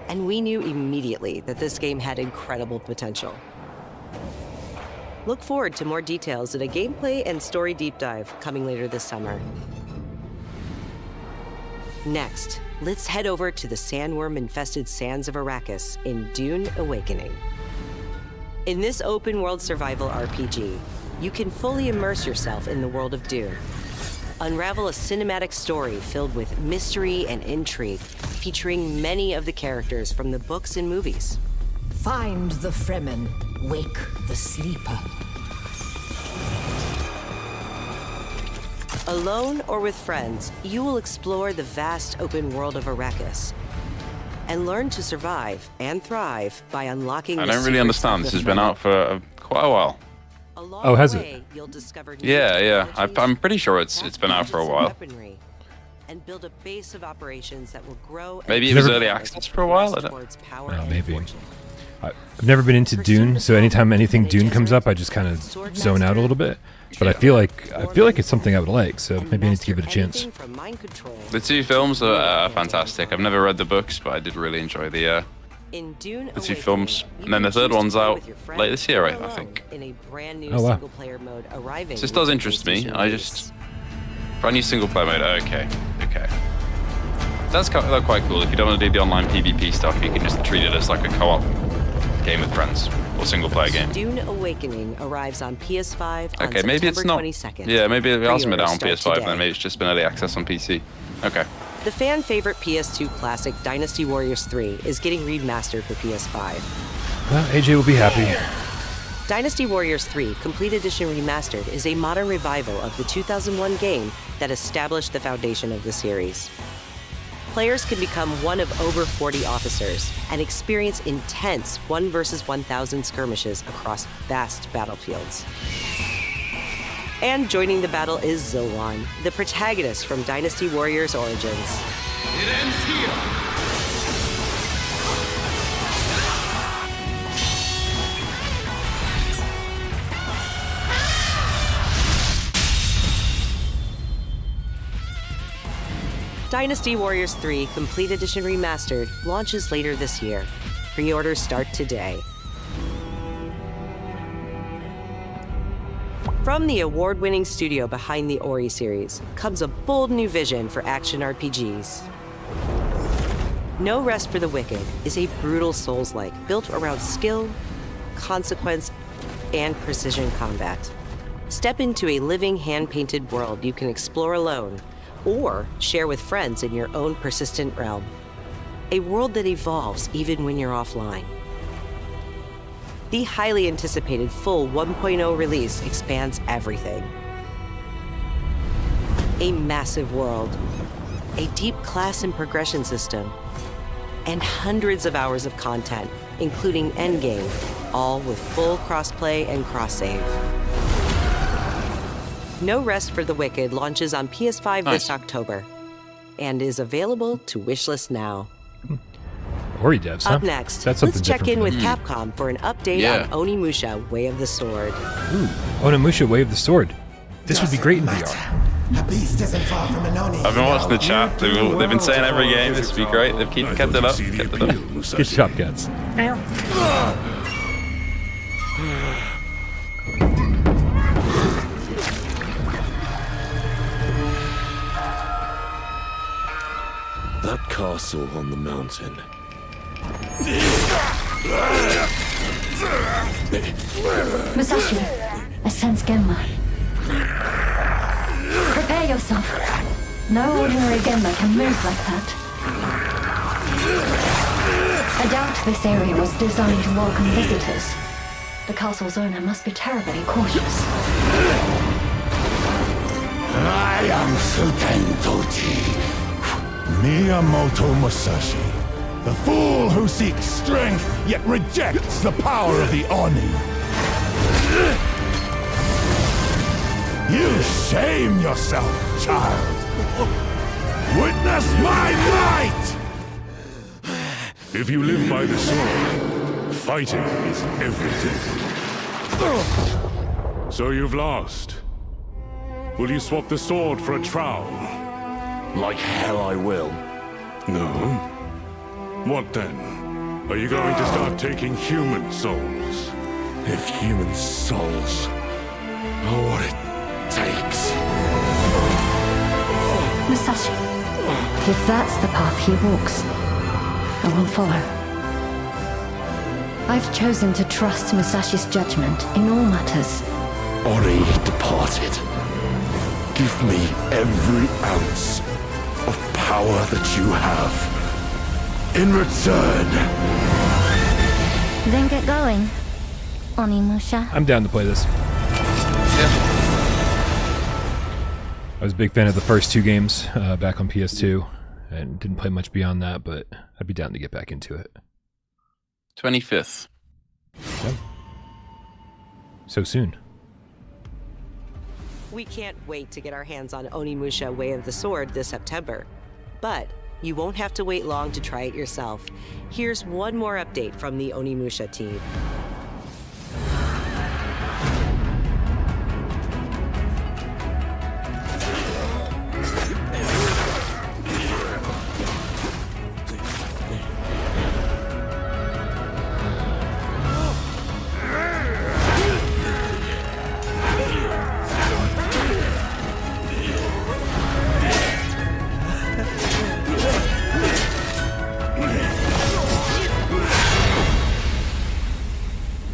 And we knew immediately that this game had incredible potential. Look forward to more details at a gameplay and story deep dive coming later this summer. Next, let's head over to the sandworm-infested sands of Arrakis in Dune Awakening. In this open-world survival RPG, you can fully immerse yourself in the world of Dune. Unravel a cinematic story filled with mystery and intrigue, featuring many of the characters from the books and movies. Find the Fremen, wake the sleeper. Alone or with friends, you will explore the vast open world of Arrakis and learn to survive and thrive by unlocking. I don't really understand. This has been out for quite a while. Oh, has it? Yeah. I'm pretty sure it's been out for a while. And build a base of operations that will grow. Maybe it was early access for a while. Maybe. I've never been into Dune, so anytime anything Dune comes up, I just kind of zone out a little bit. But I feel like it's something I would like, so maybe I need to give it a chance. The 2 films are fantastic. I've never read the books, but I did really enjoy the 2 films. And then the 3rd one's out late this year, I think. Oh wow! So this does interest me. Brand new single player mode. Okay. That's quite cool. If you don't want to do the online PvP stuff, you can just treat it as like a co-op game with friends or single player game. Dune Awakening arrives on PS5 on okay, maybe it's not. 22nd. Yeah, maybe it hasn't been out on PS5 then. Maybe it's just been early access on PC. Okay. The fan favorite PS2 classic Dynasty Warriors 3 is getting remastered for PS5. Well, AJ will be happy. Dynasty Warriors 3 Complete Edition Remastered is a modern revival of the 2001 game that established the foundation of the series. Players can become one of over 40 officers and experience intense 1 versus 1,000 skirmishes across vast battlefields. And joining the battle is Zoan, the protagonist from Dynasty Warriors Origins. It ends here. Dynasty Warriors 3 Complete Edition Remastered launches later this year. Pre-orders start today. From the award-winning studio behind the Ori series comes a bold new vision for action RPGs. No Rest for the Wicked is a brutal Souls-like built around skill, consequence, and precision combat. Step into a living hand-painted world you can explore alone or share with friends in your own persistent realm. A world that evolves even when you're offline. The highly anticipated full 1.0 release expands everything. A massive world, a deep class and progression system, and hundreds of hours of content, including endgame, all with full crossplay and cross-save. No Rest for the Wicked launches on PS5 this October and is available to wishlist now. Ori devs, huh? Up next, That's let's check in with me. Capcom for an update on Onimusha Way of the Sword. Ooh, Onimusha Way of the Sword. This would be great in VR. A beast isn't far from an Oni. I've been watching the chat. They've been saying every game this would be great. They've kept it up. Good job, cats. That castle on the mountain. Musashi, I sense Genma. Prepare yourself. No ordinary Genma can move like that. I doubt this area was designed to welcome visitors. The castle's owner must be terribly cautious. I am Suten Tochi, Miyamoto Musashi, the fool who seeks strength yet rejects the power of the Oni. You shame yourself, child. Witness my might! If you live by the sword, fighting is everything. So you've lost. Will you swap the sword for a trowel? Like hell I will. No? What then? Are you going to start taking human souls? If human souls are what it takes. Musashi, if that's the path he walks, I will follow. I've chosen to trust Musashi's judgment in all matters. Ori departed. Give me every ounce of power that you have. In return. Then get going, Onimusha. I'm down to play this. was a big fan of the first 2 games back on PS2, and didn't play much beyond that, but I'd be down to get back into it. 25th. Yep. So soon. We can't wait to get our hands on Onimusha Way of the Sword this September. But you won't have to wait long to try it yourself. Here's one more update from the Onimusha team.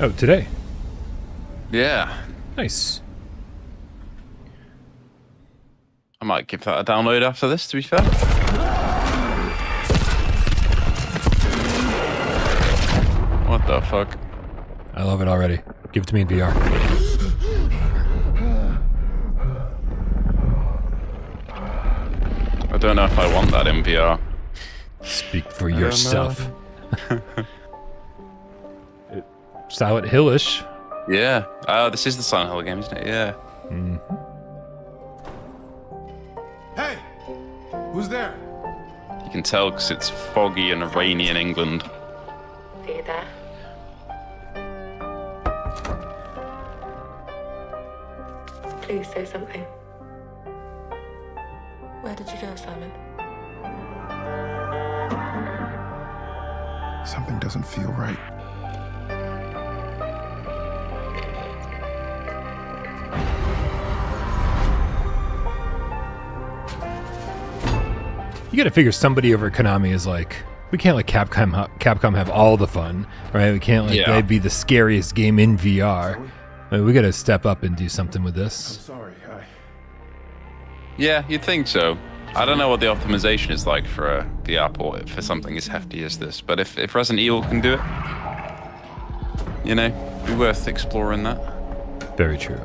Oh, today? Yeah. Nice. I might give that a download after this, to be fair. What the fuck? I love it already. Give it to me in VR. I don't know if I want that in VR. Speak for yourself. Silent Hill-ish. Yeah. This is the Silent Hill game, isn't it? Yeah. Hey! Who's there? You can tell because it's foggy and rainy in England. Are you there? Please say something. Where did you go, Simon? Something doesn't feel right. You gotta figure somebody over at Konami is like, we can't let Capcom have all the fun, right? We can't let that be the scariest game in VR. I mean, we gotta step up and do something with this. I'm sorry. Yeah, you'd think so. I don't know what the optimization is like for a VR port for something as hefty as this, but if Resident Evil can do it, you know, it'd be worth exploring that. Very true.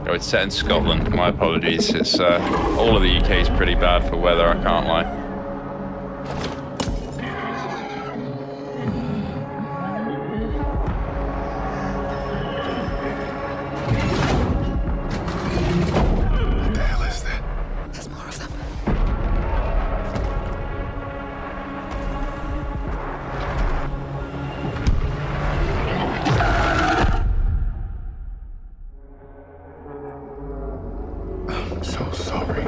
Oh, it's set in Scotland. My apologies. It's all of the UK is pretty bad for weather. I can't lie. What the hell is that? There's more of them. I'm so sorry.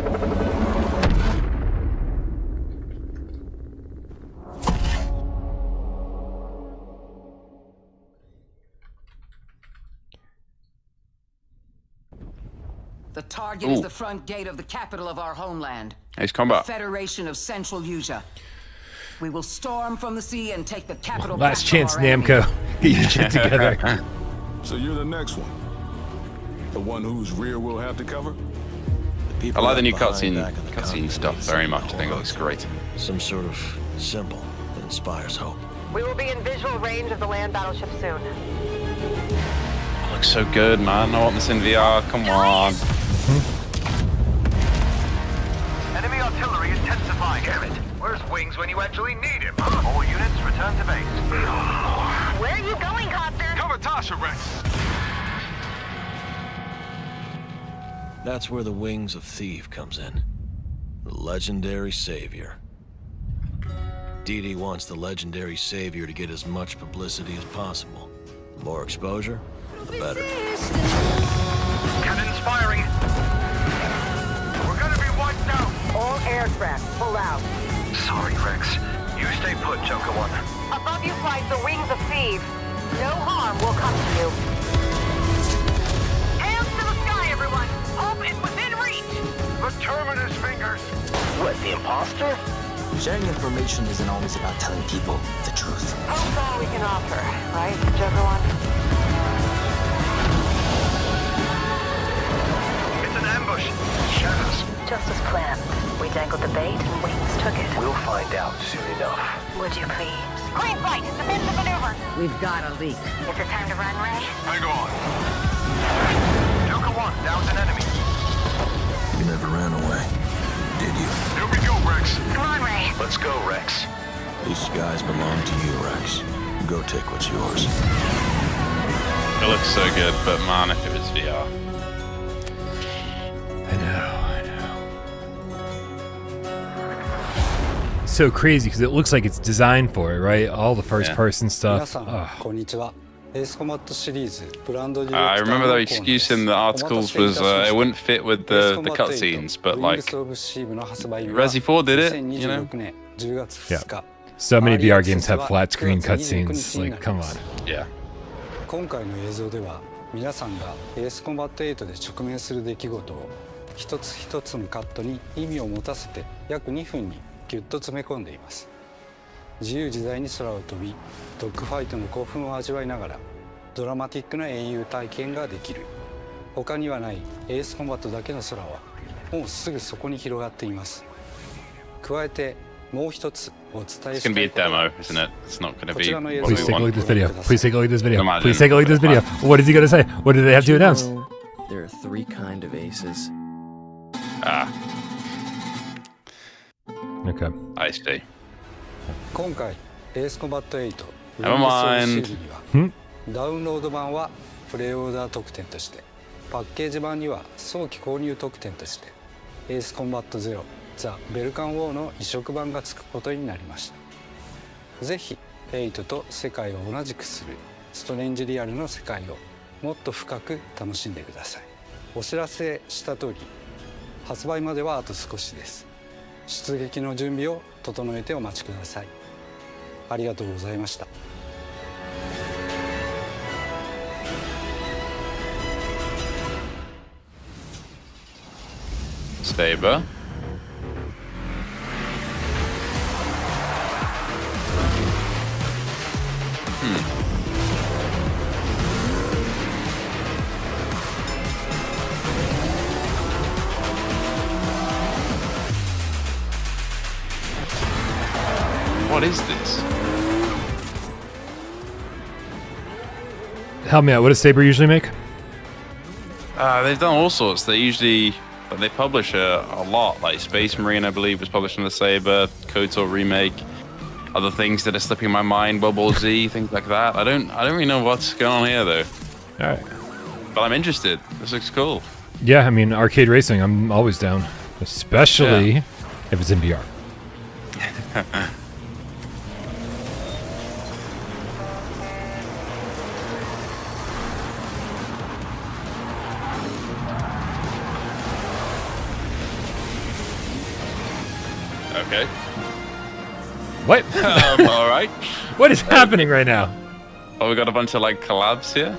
The target is the front gate of the capital of our homeland. Ace Combat. The Federation of Central Asia. We will storm from the sea and take the capital. Last chance, Namco. Get your shit together. So you're the next one? The one whose rear we'll have to cover? I like the new cutscene stuff very much. I think it looks great. Some sort of symbol that inspires hope. We will be in visual range of the land battleship soon. It looks so good, man. I want this in VR. Come on. Enemy artillery intensifying. Damn it. Where's Wings when you actually need him? All units return to base. Where are you going, Copter? Cover Tasha, Rex. That's where the Wings of Thief comes in. The legendary savior. Dee wants the legendary savior to get as much publicity as possible. The more exposure, the better. Cannon firing. We're gonna be wiped out. All aircraft, pull out. Sorry, Rex. You stay put, Joker One. Above you flies the Wings of Thieves. No harm will come to you. Hands to the sky, everyone. Hope is within reach. The Terminus fingers. What, the imposter? Sharing information isn't always about telling people the truth. Hope's all we can offer, right, Joker One? It's an ambush. Shadows. Just as planned. We dangled the bait and Wings took it. We'll find out soon enough. Would you please? Green light! Defensive maneuver! We've got a leak. Is it time to run, Ray? Hang on. Joker One, down's an enemy. Let's go, Rex. These skies belong to you, Rex. Go take what's yours. It looks so good, but man, if it was VR. I know. So crazy because it looks like it's designed for it, right? All the first-person stuff. I remember the excuse in the articles was it wouldn't fit with the cutscenes, but like Resi 4 did it, you know? Yeah. So many VR games have flat screen cutscenes. Like, come on. Yeah. 今回の映像では皆さんがエースコンバット8で直面する出来事を一つ一つのカットに意味を持たせて約2分にギュッと詰め込んでいます。自由自在に空を飛び、ドッグファイトの興奮を味わいながらドラマティックな英雄体験ができる。他にはないエースコンバットだけの空はもうすぐそこに広がっています。加えてもう一つお伝えしたい。 It's gonna be a demo, isn't it? It's not gonna be. Please take a look at this video. Please take a look at this video. Please take a look at this video. What is he gonna say? What do they have to announce? There are 3 kinds of aces. Ah. Okay. I see. 今回エースコンバット8 Never mind. ダウンロード版はプレイオーダー特典として、パッケージ版には早期購入特典としてエースコンバット0ザ・ベルカンウォーの移植版がつくことになりました。ぜひ8と世界を同じくするストレンジリアルの世界をもっと深く楽しんでください。お知らせした通り発売まではあと少しです。出撃の準備を整えてお待ちください。ありがとうございました。 Saber. What is this? Help me out. What does Saber usually make? They've done all sorts. They usually they publish a lot. Like Space Marine, I believe, was published on the Saber. KOTOR remake. Other things that are slipping my mind. World War Z, things like that. I don't really know what's going on here though. All right. But I'm interested. This looks cool. Yeah, I mean, arcade racing, I'm always down, especially if it's in VR. Okay. What? All right. What is happening right now? Oh, we got a bunch of like collabs here.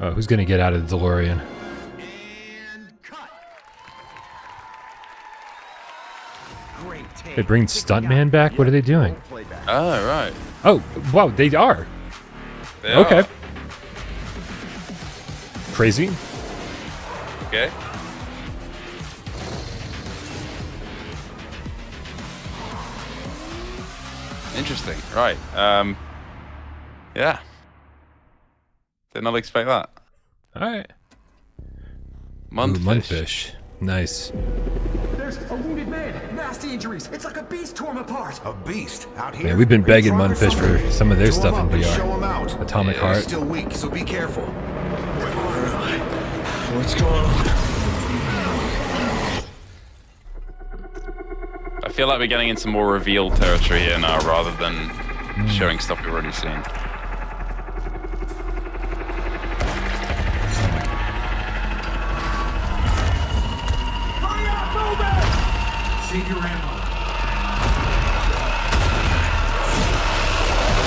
Oh, who's gonna get out of the DeLorean? They bring Stuntman back? What are they doing? Oh, right. Oh, wow, they are. They okay. are. Crazy. Okay. Interesting. Right. Yeah. Did not expect that. All right. Mundfish. Ooh, Mundfish. Nice. There's a wounded man. Nasty injuries. It's like a beast tore him apart. A beast out here. Man, we've been begging Mundfish for some of their Show stuff him in up and show him VR. out. Atomic He's Heart. still weak, so be careful. What's going on? I feel like we're getting into more reveal territory here now rather than showing stuff we've already seen.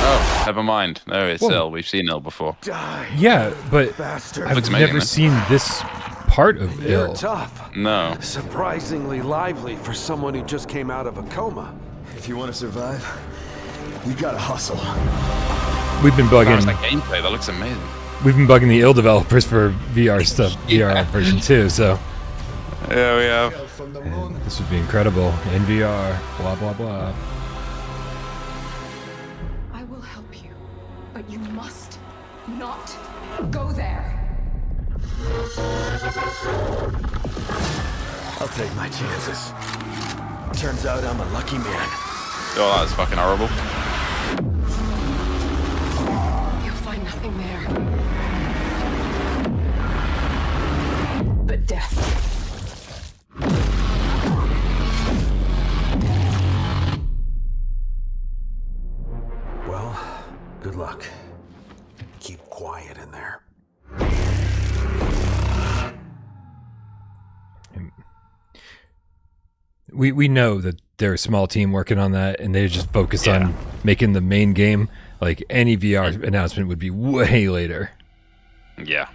Oh, never mind. No, it's Whoa. Il. We've seen Il before. Yeah, but I've Looks never amazing, seen this part of You're Il. tough. No. Surprisingly lively for someone who just came out of a coma. If you want to survive, you gotta hustle. We've been bugging. That gameplay, that looks amazing. We've been bugging the Il developers for VR stuff, VR version 2, so. Yeah, we have. And this would be incredible in VR. Blah blah blah. I will help you, but you must not go there. I'll take my chances. Turns out I'm a lucky man. Oh, that was fucking horrible. You'll find nothing there. But death. Well, good luck. Keep quiet in there. We know that they're a small team working on that, and they just focus on making the main game. Like, any VR announcement would be way later. Yeah.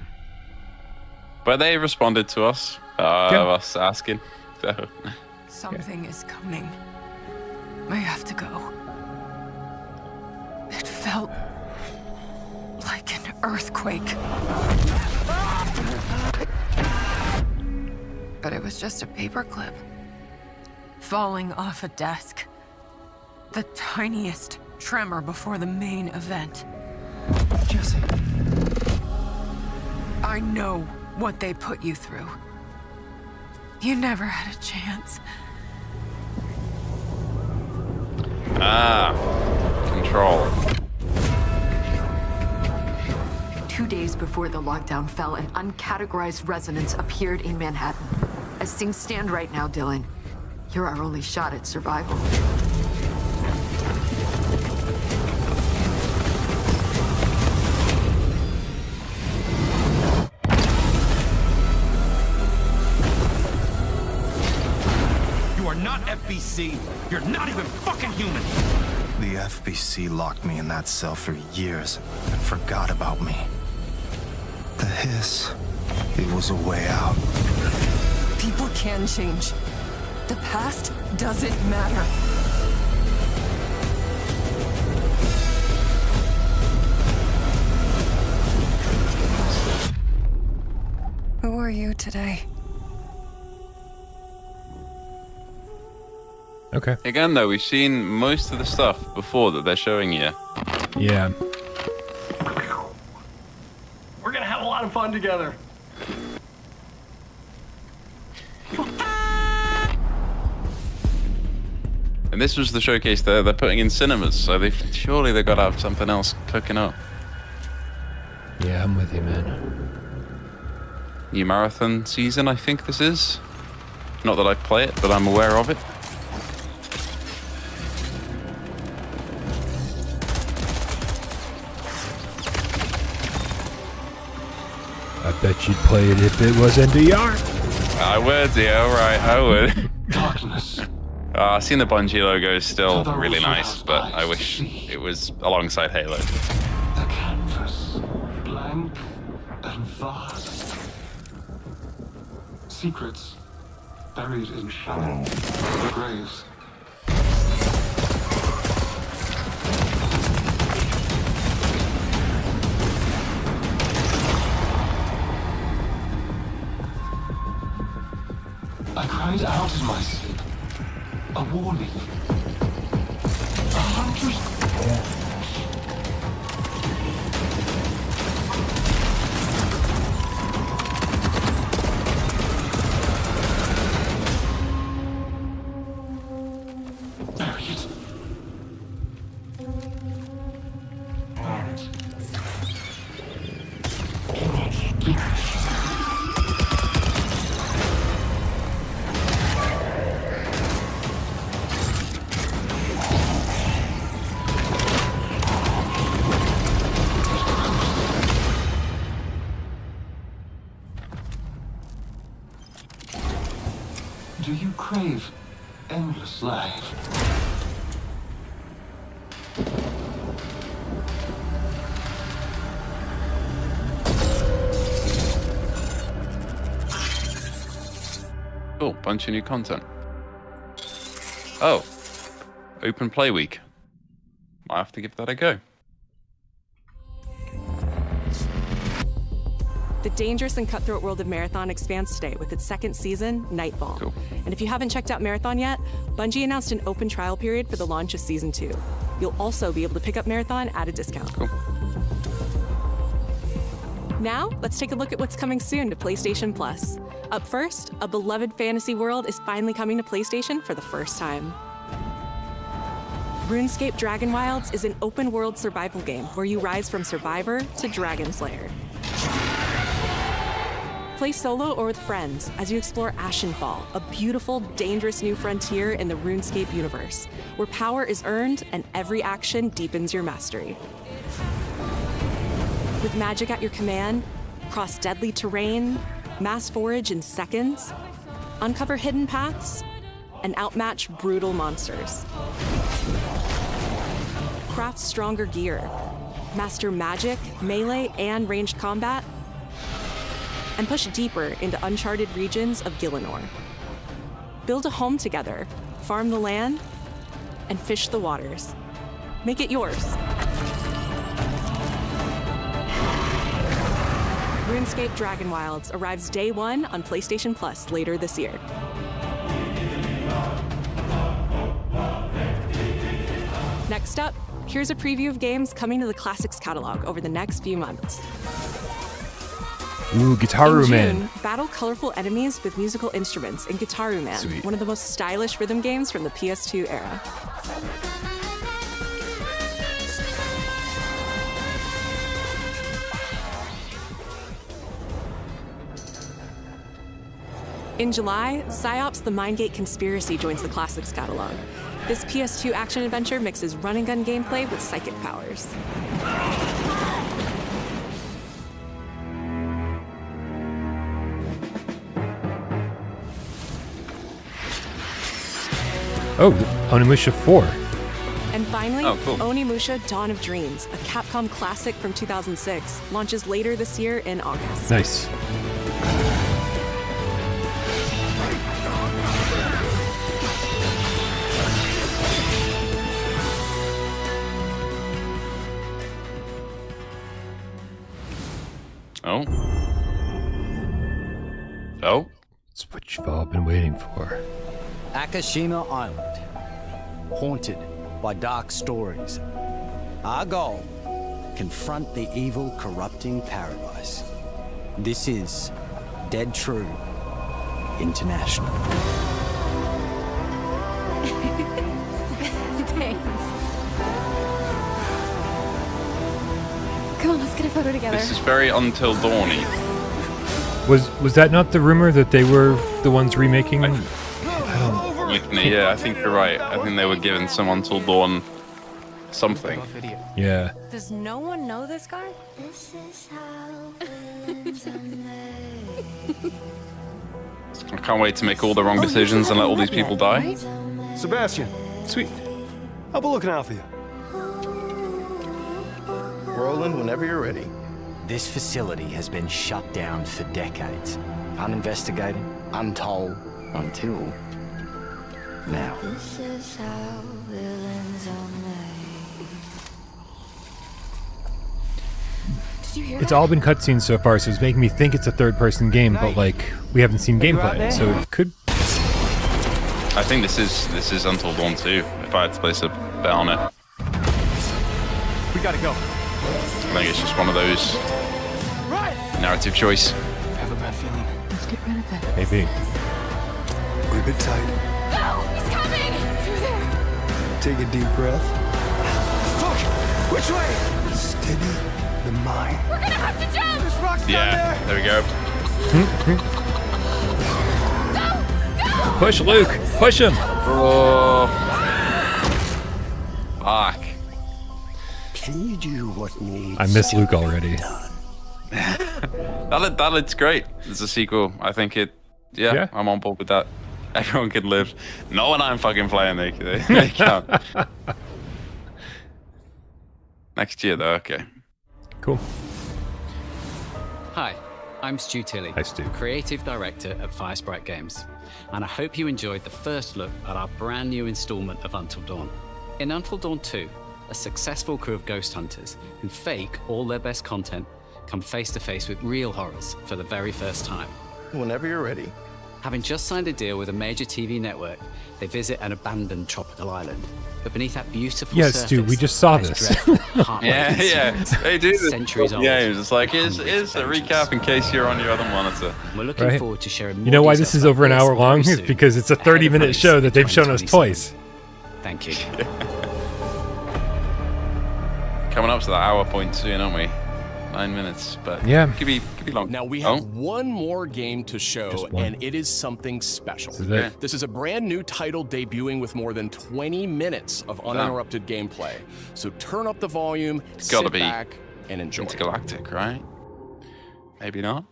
But they responded to us, us asking. So. Something is coming. I have to go. It felt like an earthquake. But it was just a paperclip. Falling off a desk. The tiniest tremor before the main event. Jesse. I know what they put you through. You never had a chance. Control. 2 days before the lockdown fell, an uncategorized resonance appeared in Manhattan. As things stand right now, Dylan, you're our only shot at survival. You are not FBC. You're not even fucking human. The FBC locked me in that cell for years and forgot about me. The hiss, it was a way out. People can change. The past doesn't matter. Who are you today? Okay. Again, though, we've seen most of the stuff before that they're showing you. Yeah. We're gonna have a lot of fun together. And this was the showcase they're putting in cinemas, so surely they've got to have something else cooking up. Yeah, I'm with you, man. New marathon season, I think this is. Not that I play it, but I'm aware of it. I bet you'd play it if it was in VR. I would, yeah, right, I would. Darkness. I've seen the Bungie logo is still really nice, but I wish it was alongside Halo. The canvas, blank and vast. Secrets buried in shadow. The graves. I cried out in my sleep. A warning. A hunter's bury it. Do you crave endless life? Cool, bunch of new content. Oh, open play week. Might have to give that a go. The dangerous and cutthroat world of Marathon expands today with its second season, Nightfall. Cool. And if you haven't checked out Marathon yet, Bungie announced an open trial period for the launch of Season 2. You'll also be able to pick up Marathon at a discount. Cool. Now, let's take a look at what's coming soon to PlayStation Plus. Up first, a beloved fantasy world is finally coming to PlayStation for the first time. RuneScape Dragon Wilds is an open-world survival game where you rise from survivor to dragon slayer. Play solo or with friends as you explore Ashenfall, a beautiful, dangerous new frontier in the RuneScape universe, where power is earned and every action deepens your mastery. With magic at your command, cross deadly terrain, mass forage in seconds, uncover hidden paths, and outmatch brutal monsters. Craft stronger gear, master magic, melee, and ranged combat, and push deeper into uncharted regions of Gielinor. Build a home together, farm the land, and fish the waters. Make it yours. RuneScape Dragon Wilds arrives day one on PlayStation Plus later this year. Next up, here's a preview of games coming to the Classics catalog over the next few months. Ooh, Guitaru In Man. June, battle colorful enemies with musical instruments in Guitaru Man, Sweet. one of the most stylish rhythm games from the PS2 era. In July, PsyOps The Mindgate Conspiracy joins the Classics catalog. This PS2 action-adventure mixes run-and-gun gameplay with psychic powers. Oh, Onimusha 4. And finally, Oh, cool. Onimusha Dawn of Dreams, a Capcom classic from 2006, launches later this year in August. Nice. Oh. Oh. It's what you've all been waiting for. Akashima Island, haunted by dark stories. Our goal, confront the evil, corrupting paradise. This is Dead True International. Thanks. Come on, let's get a photo together. This is very Until Dawny. Was that not the rumor that they were the ones remaking? Yeah, I think you're right. I think they were giving some Until Dawn something. Yeah. Does no one know this guy? I can't wait to make all the wrong decisions and let all these people die. Sebastian, sweet. I'll be looking out for you. Roland, whenever you're ready. This facility has been shut down for decades. Uninvestigated, untold, until now. This is how villains are made. Did you hear It's that? all been cutscenes so far, so it's making me think it's a third-person game, but like we haven't seen gameplay, so it could. I think this is Until Dawn 2, if I had to place a bet on it. We gotta go. I think it's just one of those narrative choice. I have a bad feeling. Let's get rid of it. Maybe. Grip it tight. No! He's coming! Through there! Take a deep breath. Fuck! Which way? Steady the mind. We're gonna have to jump! There's rocks Yeah, there we go. Push Luke! Push him! Oh. Fuck. Can you do what needs? I miss Luke already. That looks great. There's a sequel. I think it. Yeah, I'm on board with that. Everyone can live. Not when I'm fucking playing. They can't. Next year, though. Okay. Cool. Hi, I'm Stu Tilley, Creative Director at Firesprite Games, and I hope you enjoyed the first look at our brand new installment of Until Dawn. In Until Dawn 2, a successful crew of ghost hunters who fake all their best content come face to face with real horrors for the very first time. Whenever you're ready. Having just signed a deal with a major TV network, they visit an abandoned tropical island. But beneath that beautiful Yes, surface, dude, we just saw lies this. dreadful, heartbreaking Yeah. secrets. They do this Centuries old. games. It's like, here's a recap in case you're on your other monitor. We're looking Right. forward to sharing more You know why details this is about over an this hour long? very It's soon. because it's a Ahead of 30-minute release show in that they've shown us 2027. twice. Thank you. Coming up to the hour point soon, aren't we? 9 minutes, but Yeah. could be long. Now we have one more game to show, and it is something special. This is it. This is a brand new title debuting with more than 20 minutes of uninterrupted gameplay. So turn up the volume, It's gotta sit be back, and enjoy. Intergalactic, right? Maybe not.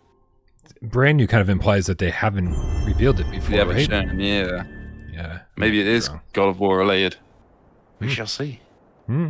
Brand new kind of implies that they haven't revealed it before, They haven't right? shown, yeah. Yeah. Maybe it is God of War related. We shall see. Hmm.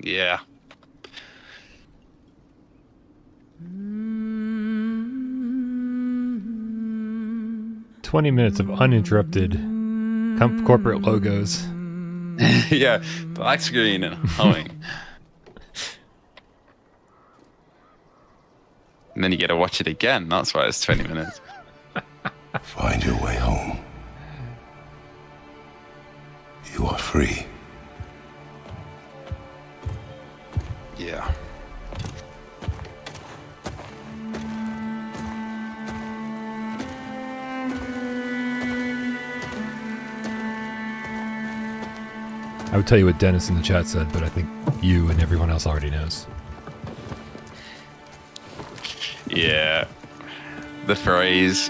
Yeah. "20 minutes of uninterrupted corporate logos." Yeah, black screen and humming. And then you get to watch it again. That's why it's 20 minutes. Find your way home. You are free. Yeah. I would tell you what Dennis in the chat said, but I think you and everyone else already knows. Yeah. The phrase.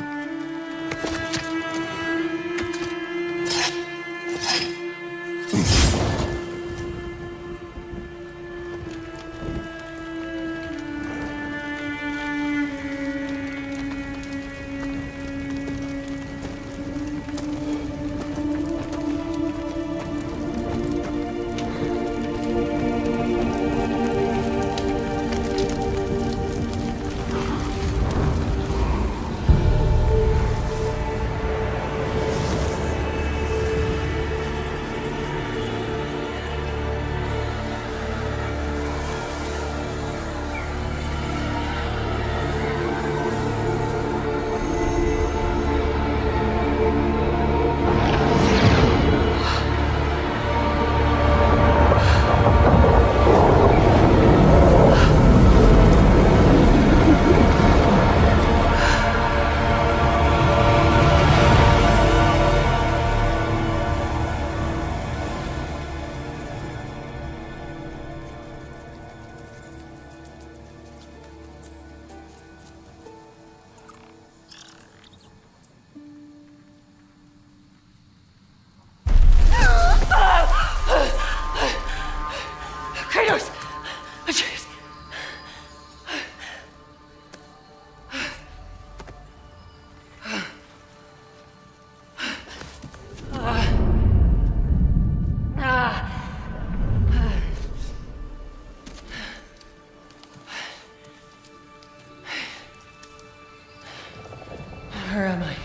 Kratos! Where am I?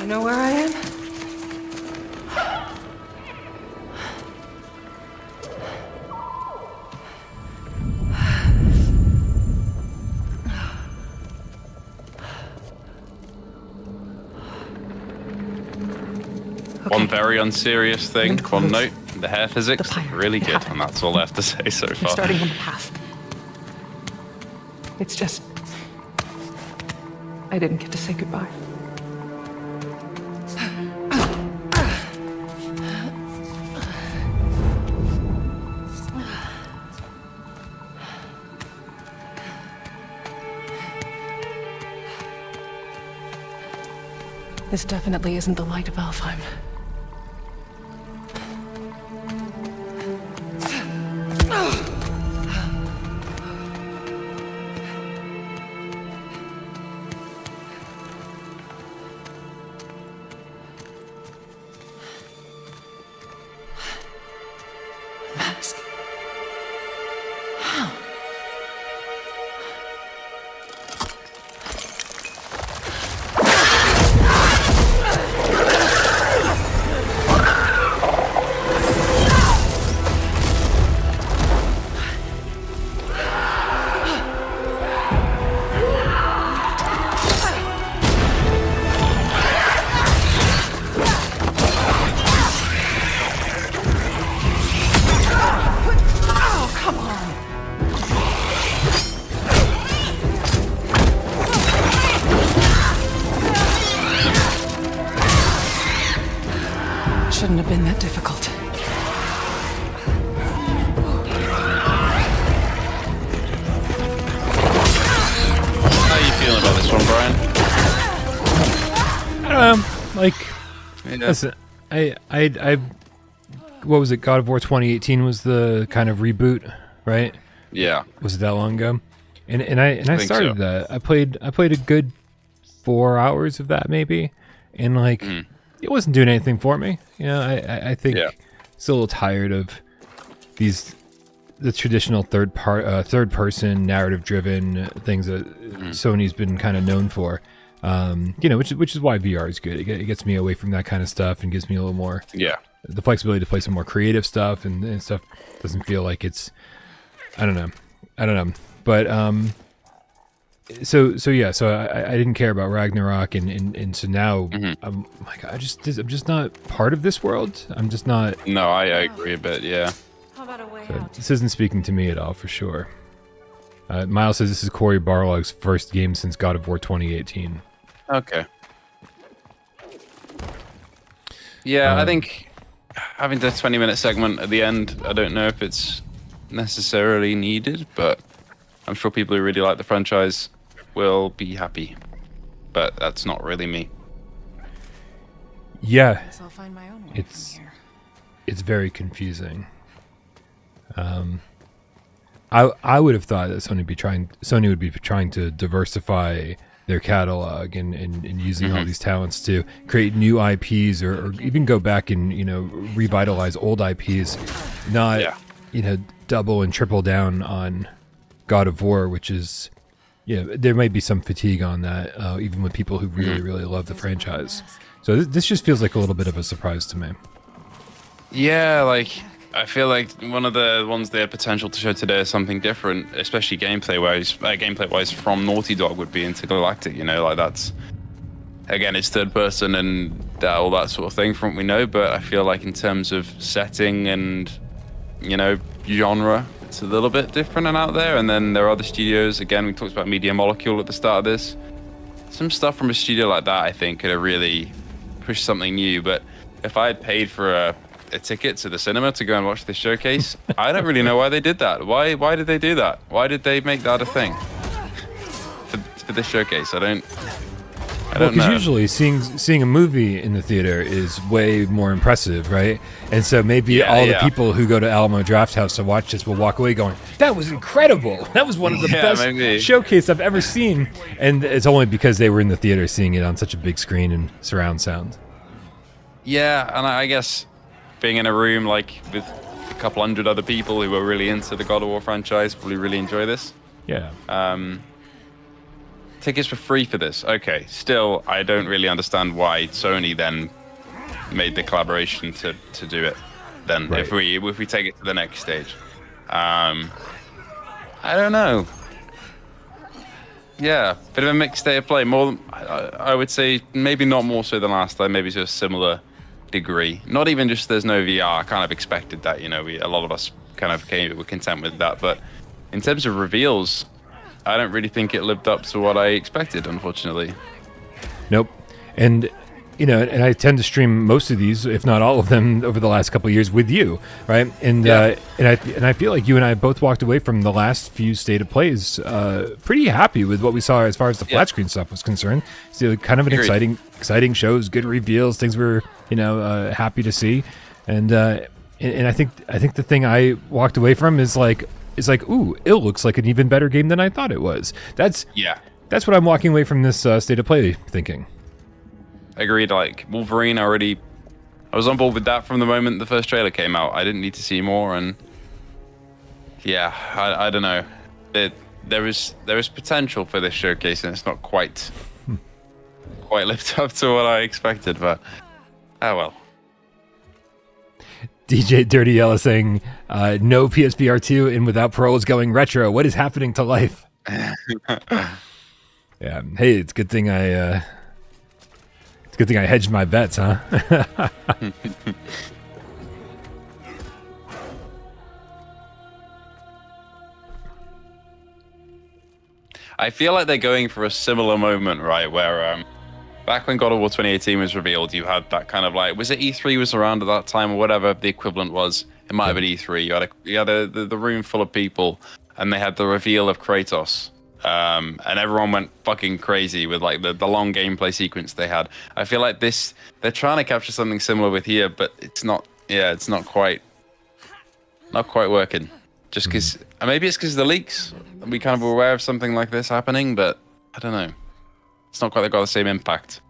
You know where I am? One very unserious thing, one note, the hair physics, really good, and that's all I have to say so You're far. starting on the path. It's just... I didn't get to say goodbye. This definitely isn't the light of Alfheim. Mask. How? Shouldn't have been that difficult. How are you feeling about this one, Bryan? I don't know. Like, listen, I what was it? God of War 2018 was the kind of reboot, right? Yeah. Was it that long ago? And I started so. that. I played a good 4 hours of that maybe, and like it wasn't doing anything for me. You know, I think still a little tired of the traditional third person narrative driven things that Sony's been kind of known for. You know, which is why VR is good. It gets me away from that kind of stuff and gives me a little more the flexibility to play some more creative stuff and stuff. Doesn't feel like it's I don't know. But so I didn't care about Ragnarok and so now I'm like I'm just not part of this world. I'm just not. No, I agree a bit. Yeah. How about a way So out? this isn't speaking to me at all for sure. Miles says this is Corey Barlog's first game since God of War 2018. Okay. Yeah, I think having the 20-minute segment at the end, I don't know if it's necessarily needed, but I'm sure people who really like the franchise will be happy. But that's not really me. Yeah, Guess I'll find my own way it's very confusing. I would have thought that Sony would be trying to diversify their catalog and using all these talents to create new IPs or even go back and revitalize old IPs, not double and triple down on God of War, which is there might be some fatigue on that even with people who really love the franchise. So this just feels like a little bit of a surprise to me. Yeah, like I feel like one of the ones they had potential to show today is something different, especially gameplay-wise from Naughty Dog would be Intergalactic. Like that's again, it's third person and all that sort of thing from what we know. But I feel like in terms of setting and genre, it's a little bit different and out there. And then there are other studios. Again, we talked about Media Molecule at the start of this. Some stuff from a studio like that, I think, could have really pushed something new. But if I had paid for a ticket to the cinema to go and watch this showcase, I don't really know why they did that. Why did they do that? Why did they make that a thing for this showcase? I don't know. Because usually seeing a movie in the theater is way more impressive, right? And so maybe all the people who go to Alamo Drafthouse to watch this will walk away going, "That was incredible! That was one of the best showcase I've ever seen." And it's only because they were in the theater seeing it on such a big screen and surround sound. Yeah, and I guess being in a room like with a couple hundred other people who are really into the God of War franchise probably really enjoy this. Yeah. Tickets for free for this. Okay. Still, I don't really understand why Sony then made the collaboration to do it. Then, if we take it to the next stage, I don't know. Yeah, bit of a mixed state of play. More, I would say, maybe not more so than last time. Maybe to a similar degree. Not even just there's no VR. I kind of expected that. A lot of us kind of were content with that. But in terms of reveals, I don't really think it lived up to what I expected, unfortunately. Nope. And and I tend to stream most of these, if not all of them, over the last couple of years with you, right? And and I feel like you and I both walked away from the last few State of Plays pretty happy with what we saw as far as the flat screen stuff was concerned. So kind of an exciting shows, good reveals, things we're happy to see, and I think the thing I walked away from is like, ooh, it looks like an even better game than I thought it was. That's what I'm walking away from this State of Play thinking. Agreed. Like Wolverine, I was on board with that from the moment the first trailer came out. I didn't need to see more, and yeah, I don't know. There is potential for this showcase, and it's not quite lived up to what I expected. But oh well. DJ Dirty Yellow saying, "No PSVR 2, and without Parole is going retro. What is happening to life?" Yeah. Hey, it's a good thing I hedged my bets, huh? I feel like they're going for a similar moment, right? Where back when God of War 2018 was revealed, you had that kind of like, was it E3 was around at that time or whatever the equivalent was? It might have been E3. You had the room full of people, and they had the reveal of Kratos. And everyone went fucking crazy with like the long gameplay sequence they had. I feel like they're trying to capture something similar with here, but it's not quite working. Just because maybe it's because of the leaks. We kind of were aware of something like this happening, but I don't know. It's not quite got the same impact.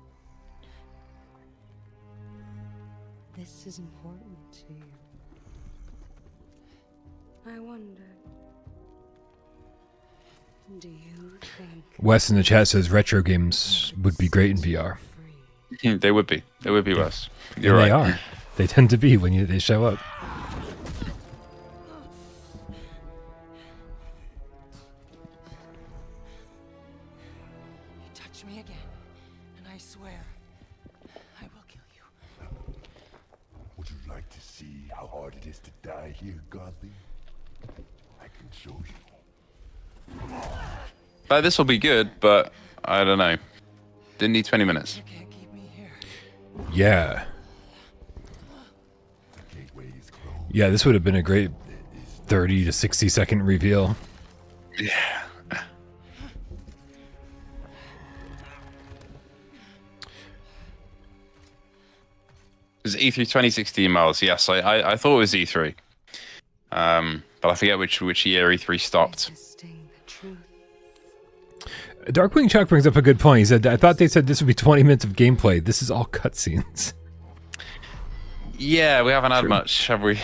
This is important to you. I wonder. Do you think Wes in the chat says retro games would be great in VR. They would be. They would be, Wes. You're right. They are. They tend to be when they show up. You touch me again, and I swear I will kill you. Would you like to see how hard it is to die here, Godly? I can show you. This will be good, but I don't know. Didn't need 20 minutes. Yeah. Yeah, this would have been a great 30 to 60 second reveal. Yeah. It was E3 2016, Miles. Yes, I thought it was E3. But I forget which year E3 stopped. Darkwing Chuck brings up a good point. He said, I thought they said this would be 20 minutes of gameplay. This is all cutscenes. Yeah, we haven't had much, have we?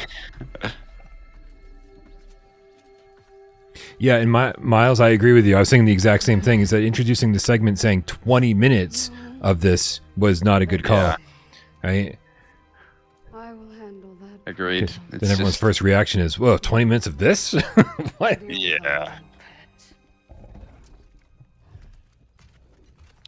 Yeah, and Miles, I agree with you. I was saying the exact same thing. Is that introducing the segment saying 20 minutes of this was not a good call. Yeah. Right? I will handle that. Agreed. Then everyone's first reaction is, whoa, 20 minutes of this? What? Yeah.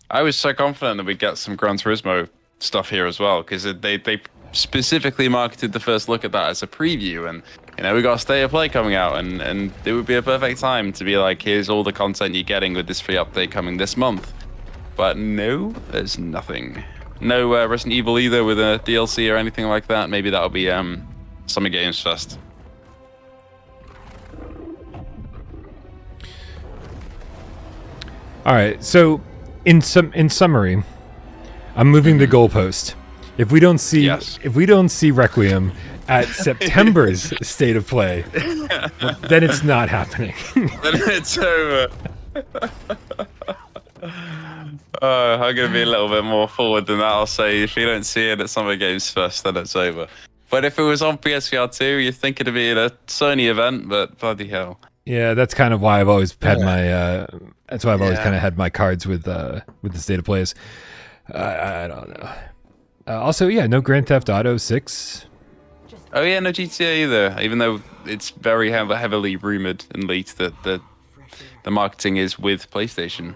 I was so confident that we'd get some Gran Turismo stuff here as well, because they specifically marketed the first look at that as a preview, and we got a State of Play coming out, and it would be a perfect time to be like, here's all the content you're getting with this free update coming this month. But no, there's nothing. No Resident Evil either with a DLC or anything like that. Maybe that'll be Summer Games Fest. All right, so in summary, I'm moving the goalpost. If we don't see Requiem at September's State of Play, then it's not happening. Then it's over. I'm going to be a little bit more forward than that. I'll say if you don't see it at Summer Games Fest, then it's over. But if it was on PSVR 2, you'd think it'd be at a Sony event, but bloody hell. Yeah, that's kind of why I've always had my. That's why I've always kind of had my cards with the State of Plays. I don't know. Also, yeah, no Grand Theft Auto 6. Oh yeah, no GTA either. Even though it's very heavily rumored and leaked that the marketing is with PlayStation.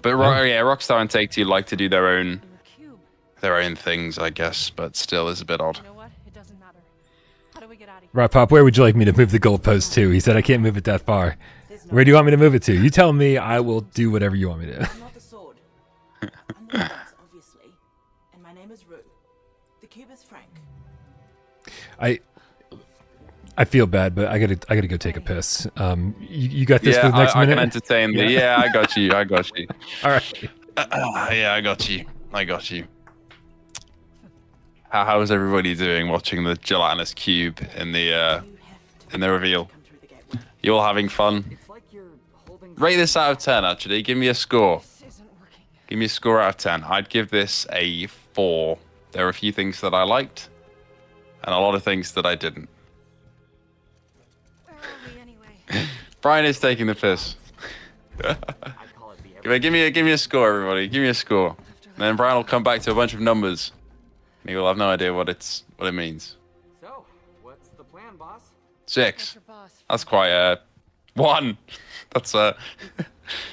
But Rockstar and Take-Two like to do their own things, I guess. But still, is a bit odd. Right, Pop, where would you like me to move the goalpost to? He said I can't move it that far. Where do you want me to move it to? You tell me. I will do whatever you want me to. Not the sword. I'm the ones, obviously. And my name is Rue. The cube is Frank. I feel bad, but I gotta go take a piss. You got this for the next I minute? can entertain the. Yeah, I got you. I got you. All right. Yeah, I got you. I got you. How's everybody doing watching the gelatinous cube in the reveal? You all having fun? Rate this out of 10. Actually, give me a score. Give me a score out of 10. I'd give this a 4. There are a few things that I liked, and a lot of things that I didn't. Bryan is taking the piss. give me a score, everybody. Give me a score. And then Bryan will come back to a bunch of numbers. And he will have no idea what it means. So, what's the plan, boss? 6. That's quite 1. That's 2.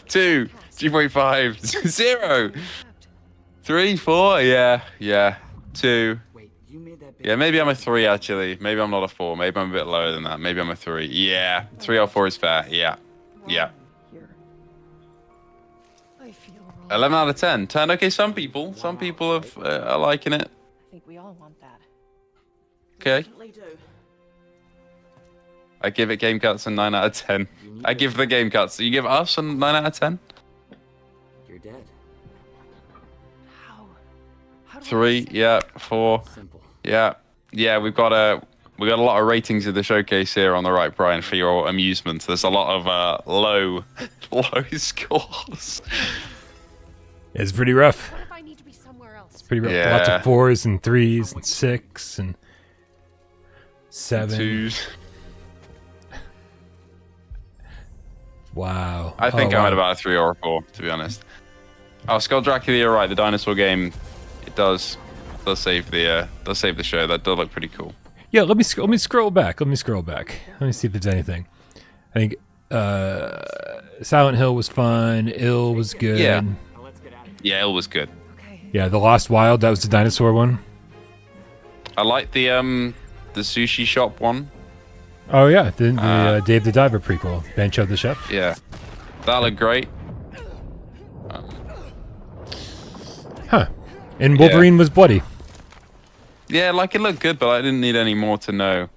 2.5. 0. 3, 4. Yeah. 2. Yeah, maybe I'm a 3 actually. Maybe I'm not a 4. Maybe I'm a bit lower than that. Maybe I'm a 3. Yeah, 3 or 4 is fair. Yeah. 11 out of 10. 10. Okay, some people are liking it. I think we all want that. Okay. I give it Game Cuts a 9 out of 10. I give the Game Cuts. You give us a 9 out of 10? You're dead. 3. Yeah. 4. Yeah. We've got a lot of ratings of the showcase here on the right, Bryan, for your amusement. There's a lot of low scores. It's pretty rough. What if I need to be somewhere else? It's pretty rough. Yeah. Lots of 4s and 3s and 6 and 7. 2s. Wow. I think I'm at about a 3 or a 4, to be honest. Oh, Skull Dracula, you're right. The dinosaur game, it does save the show. That does look pretty cool. Yeah, let me scroll back. Let me see if there's anything. I think Silent Hill was fun. Ill was good. Yeah, Ill was good. Yeah, The Lost Wild, that was the dinosaur one. I like the sushi shop one. Oh yeah, the Dave the Diver prequel, Bancho the Chef. Yeah, that looked great. And Wolverine was bloody. Yeah, like it looked good, but I didn't need any more to know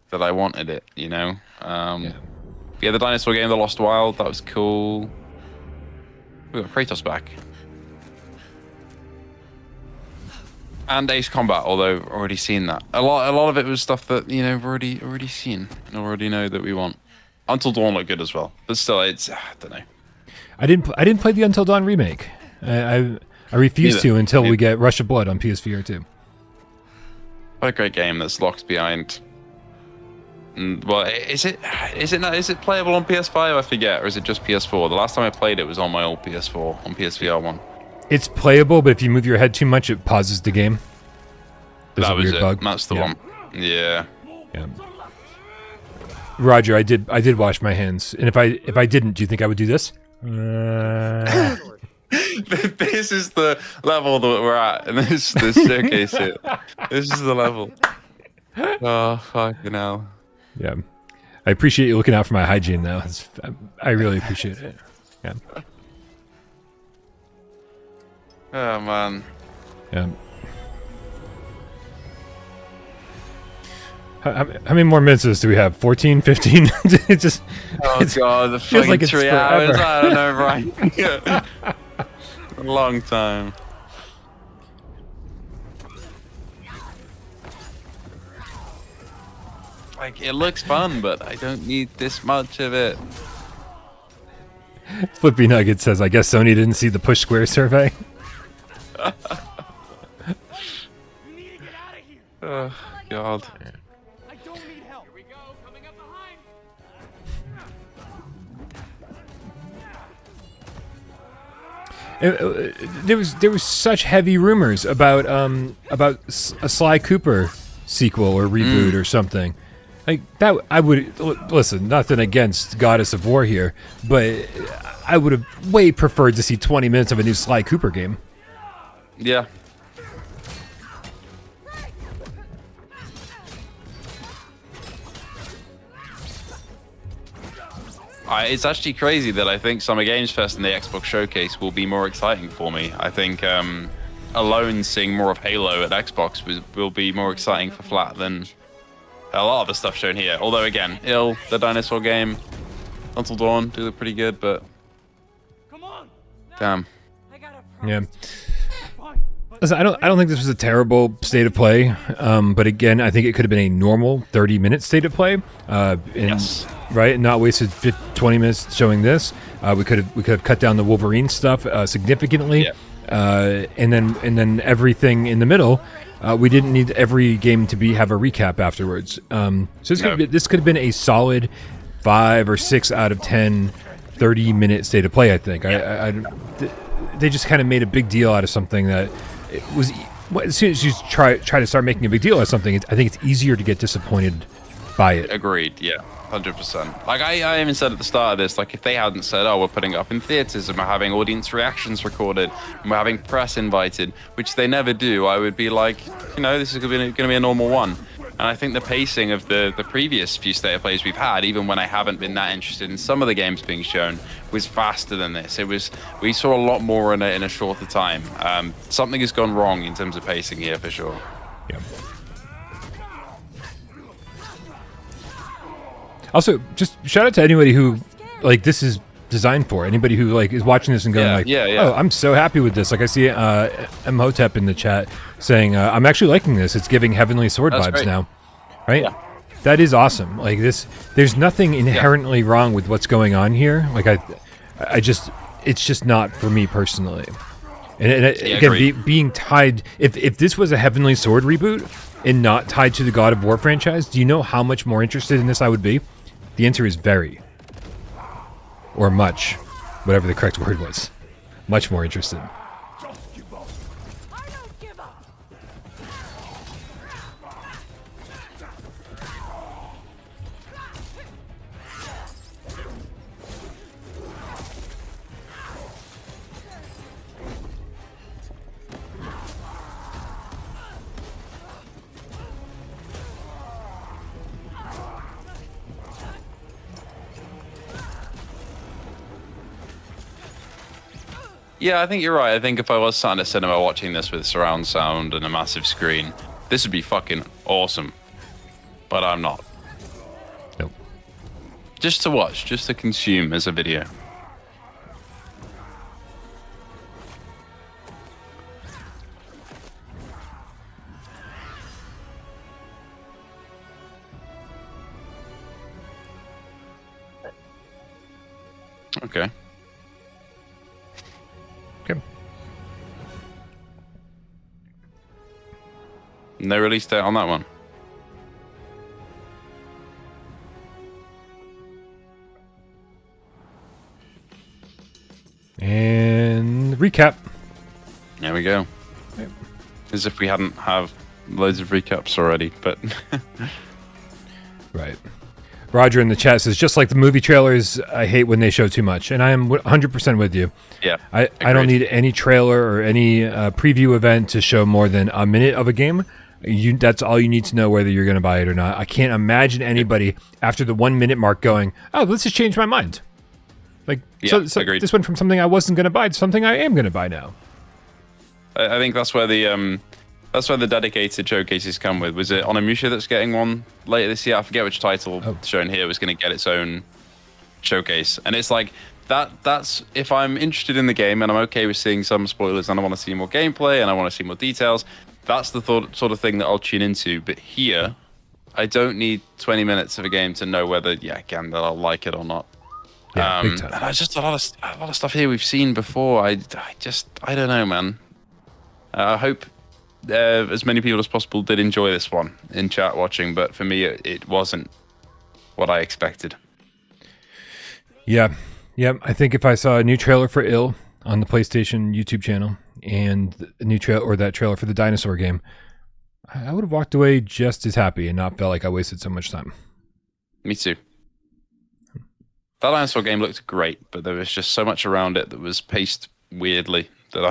that I wanted it, you know? Yeah, the dinosaur game, The Lost Wild, that was cool. We got Kratos back. And Ace Combat, although I've already seen that. A lot of it was stuff that, you know, we've already seen and already know that we want. Until Dawn looked good as well. But still, it's, I don't know. I didn't play the Until Dawn remake. I refuse to until we get Rush of Blood on PSVR 2. What a great game that's locked behind. Well, is it playable on PS5? I forget, or is it just PS4? The last time I played it was on my old PS4 on PSVR 1. It's playable, but if you move your head too much, it pauses the game. There's that a was weird it. bug. That's the one. Yeah. Roger, I did wash my hands, and if I didn't, do you think I would do this? This is the level that we're at, and this showcase here. This is the level. Oh, fucking hell. Yeah. I appreciate you looking out for my hygiene, though. I really appreciate it. Yeah. Oh, man. Yeah. How many more minutes of this do we have? 14, 15? Oh, God, the fucking like 3 hours. I don't know, Bryan. A long time. Like, it looks fun, but I don't need this much of it. Flippy Nugget says, I guess Sony didn't see the push square survey. Oh, God. There was such heavy rumors about a Sly Cooper sequel or reboot or something. Like that, I would listen. Nothing against Goddess of War here, but I would have way preferred to see 20 minutes of a new Sly Cooper game. Yeah. It's actually crazy that I think Summer Games Fest and the Xbox Showcase will be more exciting for me. I think alone seeing more of Halo at Xbox will be more exciting for Flat than a lot of the stuff shown here. Although again, the dinosaur game, Until Dawn do look pretty good, but damn. Yeah. Listen, I don't think this was a terrible state of play, but again, I think it could have been a normal 30-minute state of play. Yes. Right, and not wasted 20 minutes showing this. We could have cut down the Wolverine stuff significantly, and then everything in the middle. We didn't need every game to have a recap afterwards. So this could have been a solid 5 or 6 out of 10 30-minute state of play. I think they just kind of made a big deal out of something that it was. As soon as you try to start making a big deal out of something, I think it's easier to get disappointed by it. Agreed. Yeah. 100%. Like I even said at the start of this, like if they hadn't said, oh, we're putting it up in theaters and we're having audience reactions recorded and we're having press invited, which they never do, I would be like, this is going to be a normal one. And I think the pacing of the previous few state of plays we've had, even when I haven't been that interested in some of the games being shown, was faster than this. We saw a lot more in a shorter time. Something has gone wrong in terms of pacing here for sure. Yeah. Also, just shout out to anybody who this is designed for. Anybody who is watching this and going oh, I'm so happy with this. Like I see Mhotep in the chat saying, I'm actually liking this. It's giving Heavenly Sword vibes great. now. Right? Yeah. That is awesome. Like this, there's nothing inherently wrong with what's going on here. Like it's just not for me personally. And again, being tied, if this was a Heavenly Sword reboot and not tied to the God of War franchise, do you know how much more interested in this I would be? The answer is very. Or much. Whatever the correct word was. Much more interested. Yeah, I think you're right. I think if I was sat in a cinema watching this with surround sound and a massive screen, this would be fucking awesome. But I'm not. Nope. Just to watch, just to consume as a video. Okay. Okay. No release date on that one. And recap. There we go. Yep. As if we hadn't have loads of recaps already, but right. Roger in the chat says, just like the movie trailers, I hate when they show too much. And I am 100% with you. Yeah. I don't need any trailer or any preview event to show more than a minute of a game. That's all you need to know whether you're going to buy it or not. I can't imagine anybody after the 1 minute mark going, oh, let's just change my mind. Like, so this went from something I wasn't going to buy to something I am going to buy now. I think that's where the dedicated showcases come with. Was it Onimusha that's getting one later this year? I forget which title shown here was going to get its own showcase. And it's like, that's if I'm interested in the game and I'm okay with seeing some spoilers and I want to see more gameplay and I want to see more details, that's the sort of thing that I'll tune into. But here, I don't need 20 minutes of a game to know whether, again, that I'll like it or not. Yeah, big time. And a lot of stuff here we've seen before. I don't know, man. I hope as many people as possible did enjoy this one in chat watching, but for me, it wasn't what I expected. Yeah. I think if I saw a new trailer for Ill on the PlayStation YouTube channel and a new trailer or that trailer for the dinosaur game, I would have walked away just as happy and not felt like I wasted so much time. Me too. That dinosaur game looked great, but there was just so much around it that was paced weirdly that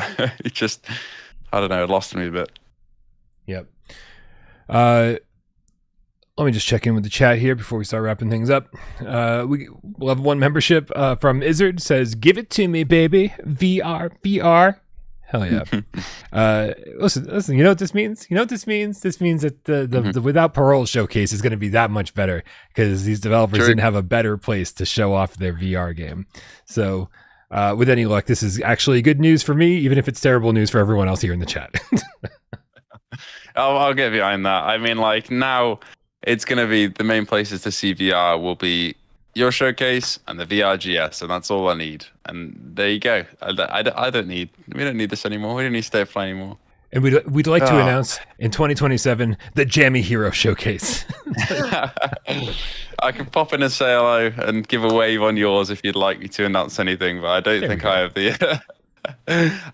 I don't know, it lost me a bit. Yep. let me just check in with the chat here before we start wrapping things up. We'll have one membership from Izzard, says, "Give it to me, baby. VR. Hell yeah. Listen, you know what this means? This means that the Without Parole showcase is going to be that much better because these developers didn't have a better place to show off their VR game. So with any luck, this is actually good news for me, even if it's terrible news for everyone else here in the chat. I'll get behind that. I mean, like, now it's going to be the main places to see VR will be your showcase and the VRGS, and that's all I need. And there you go. We don't need this anymore. We don't need State of Play anymore. And we'd like to announce in 2027 the Jammy Hero Showcase. I can pop in and say hello and give a wave on yours if you'd like me to announce anything, but I don't think I have the...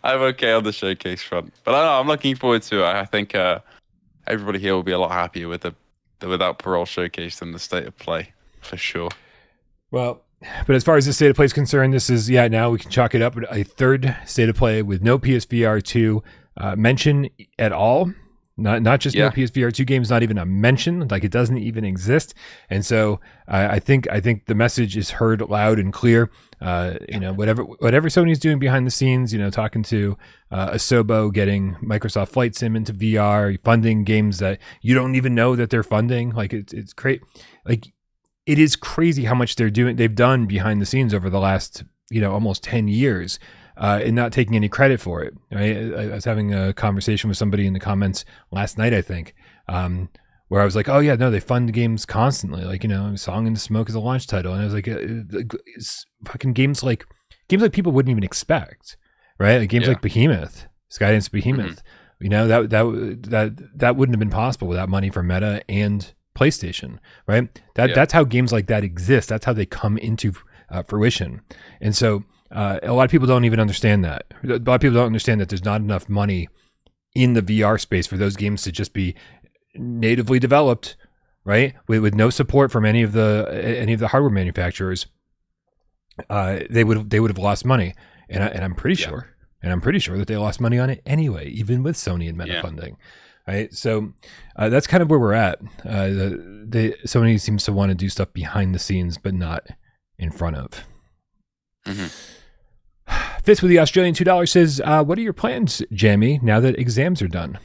I'm okay on the showcase front. But I know, I'm looking forward to it. I think everybody here will be a lot happier with the Without Parole showcase than the State of Play, for sure. Well, but as far as the State of Play is concerned, this is, now we can chalk it up with a third State of Play with no PSVR 2 mention at all. Not just no PSVR 2 games, not even a mention, like it doesn't even exist. And so I think the message is heard loud and clear. Whatever Sony's doing behind the scenes, talking to Asobo, getting Microsoft Flight Sim into VR, funding games that you don't even know that they're funding. Like it's great. Like it is crazy how much they've done behind the scenes over the last, almost 10 years. And not taking any credit for it. Right? I was having a conversation with somebody in the comments last night, I think, where I was like, "Oh yeah, no, they fund games constantly. Like Song in the Smoke is a launch title," and I was like, it's fucking games like people wouldn't even expect, right? Like games like Behemoth, Skydance Behemoth. That wouldn't have been possible without money from Meta and PlayStation, right? That's how games like that exist. That's how they come into fruition, and so. A lot of people don't even understand that. A lot of people don't understand that there's not enough money in the VR space for those games to just be natively developed, right? With no support from any of the hardware manufacturers. They would have lost money, and I'm pretty sure that they lost money on it anyway, even with Sony and Meta funding, right? So that's kind of where we're at. Sony seems to want to do stuff behind the scenes, but not in front of. Mm-hmm. Fitz with the Australian $2 says, what are your plans, Jammy, now that exams are done?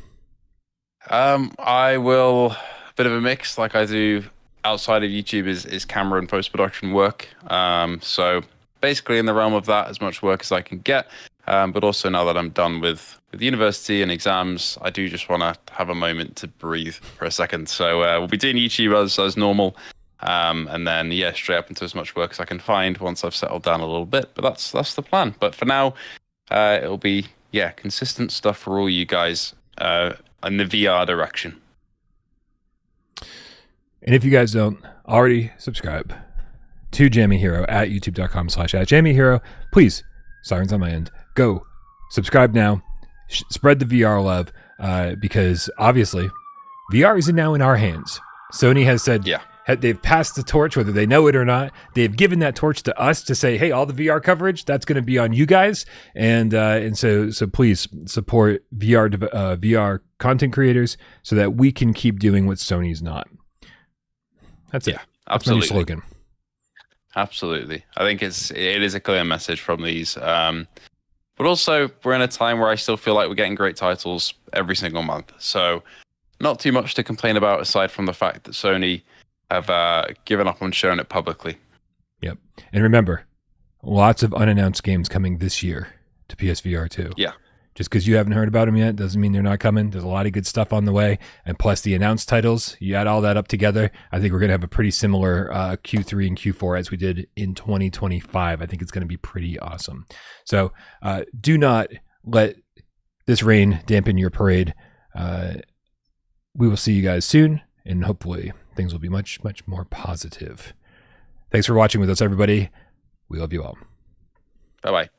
I will, a bit of a mix like I do outside of YouTube is camera and post-production work. So basically in the realm of that, as much work as I can get. But also now that I'm done with university and exams, I do just want to have a moment to breathe for a second. So we'll be doing YouTube as normal. And then, straight up into as much work as I can find once I've settled down a little bit. But that's the plan. But for now, it'll be, consistent stuff for all you guys in the VR direction. And if you guys don't already subscribe to Jammy Hero at youtube.com/@JammyHero, please, sirens on my end, go subscribe now. Spread the VR love because obviously VR is now in our hands. Sony has said, they've passed the torch, whether they know it or not. They've given that torch to us to say, hey, all the VR coverage, that's going to be on you guys. And so please support VR content creators so that we can keep doing what Sony's not. That's it. Absolutely. That's my new slogan. Absolutely. I think it is a clear message from these. But also, we're in a time where I still feel like we're getting great titles every single month. So not too much to complain about aside from the fact that Sony have given up on showing it publicly. Yep. And remember, lots of unannounced games coming this year to PSVR 2. Yeah. Just because you haven't heard about them yet doesn't mean they're not coming. There's a lot of good stuff on the way. And plus the announced titles, you add all that up together, I think we're going to have a pretty similar Q3 and Q4 as we did in 2025. I think it's going to be pretty awesome. So do not let this rain dampen your parade. We will see you guys soon, and hopefully things will be much, much more positive. Thanks for watching with us, everybody. We love you all. Bye-bye.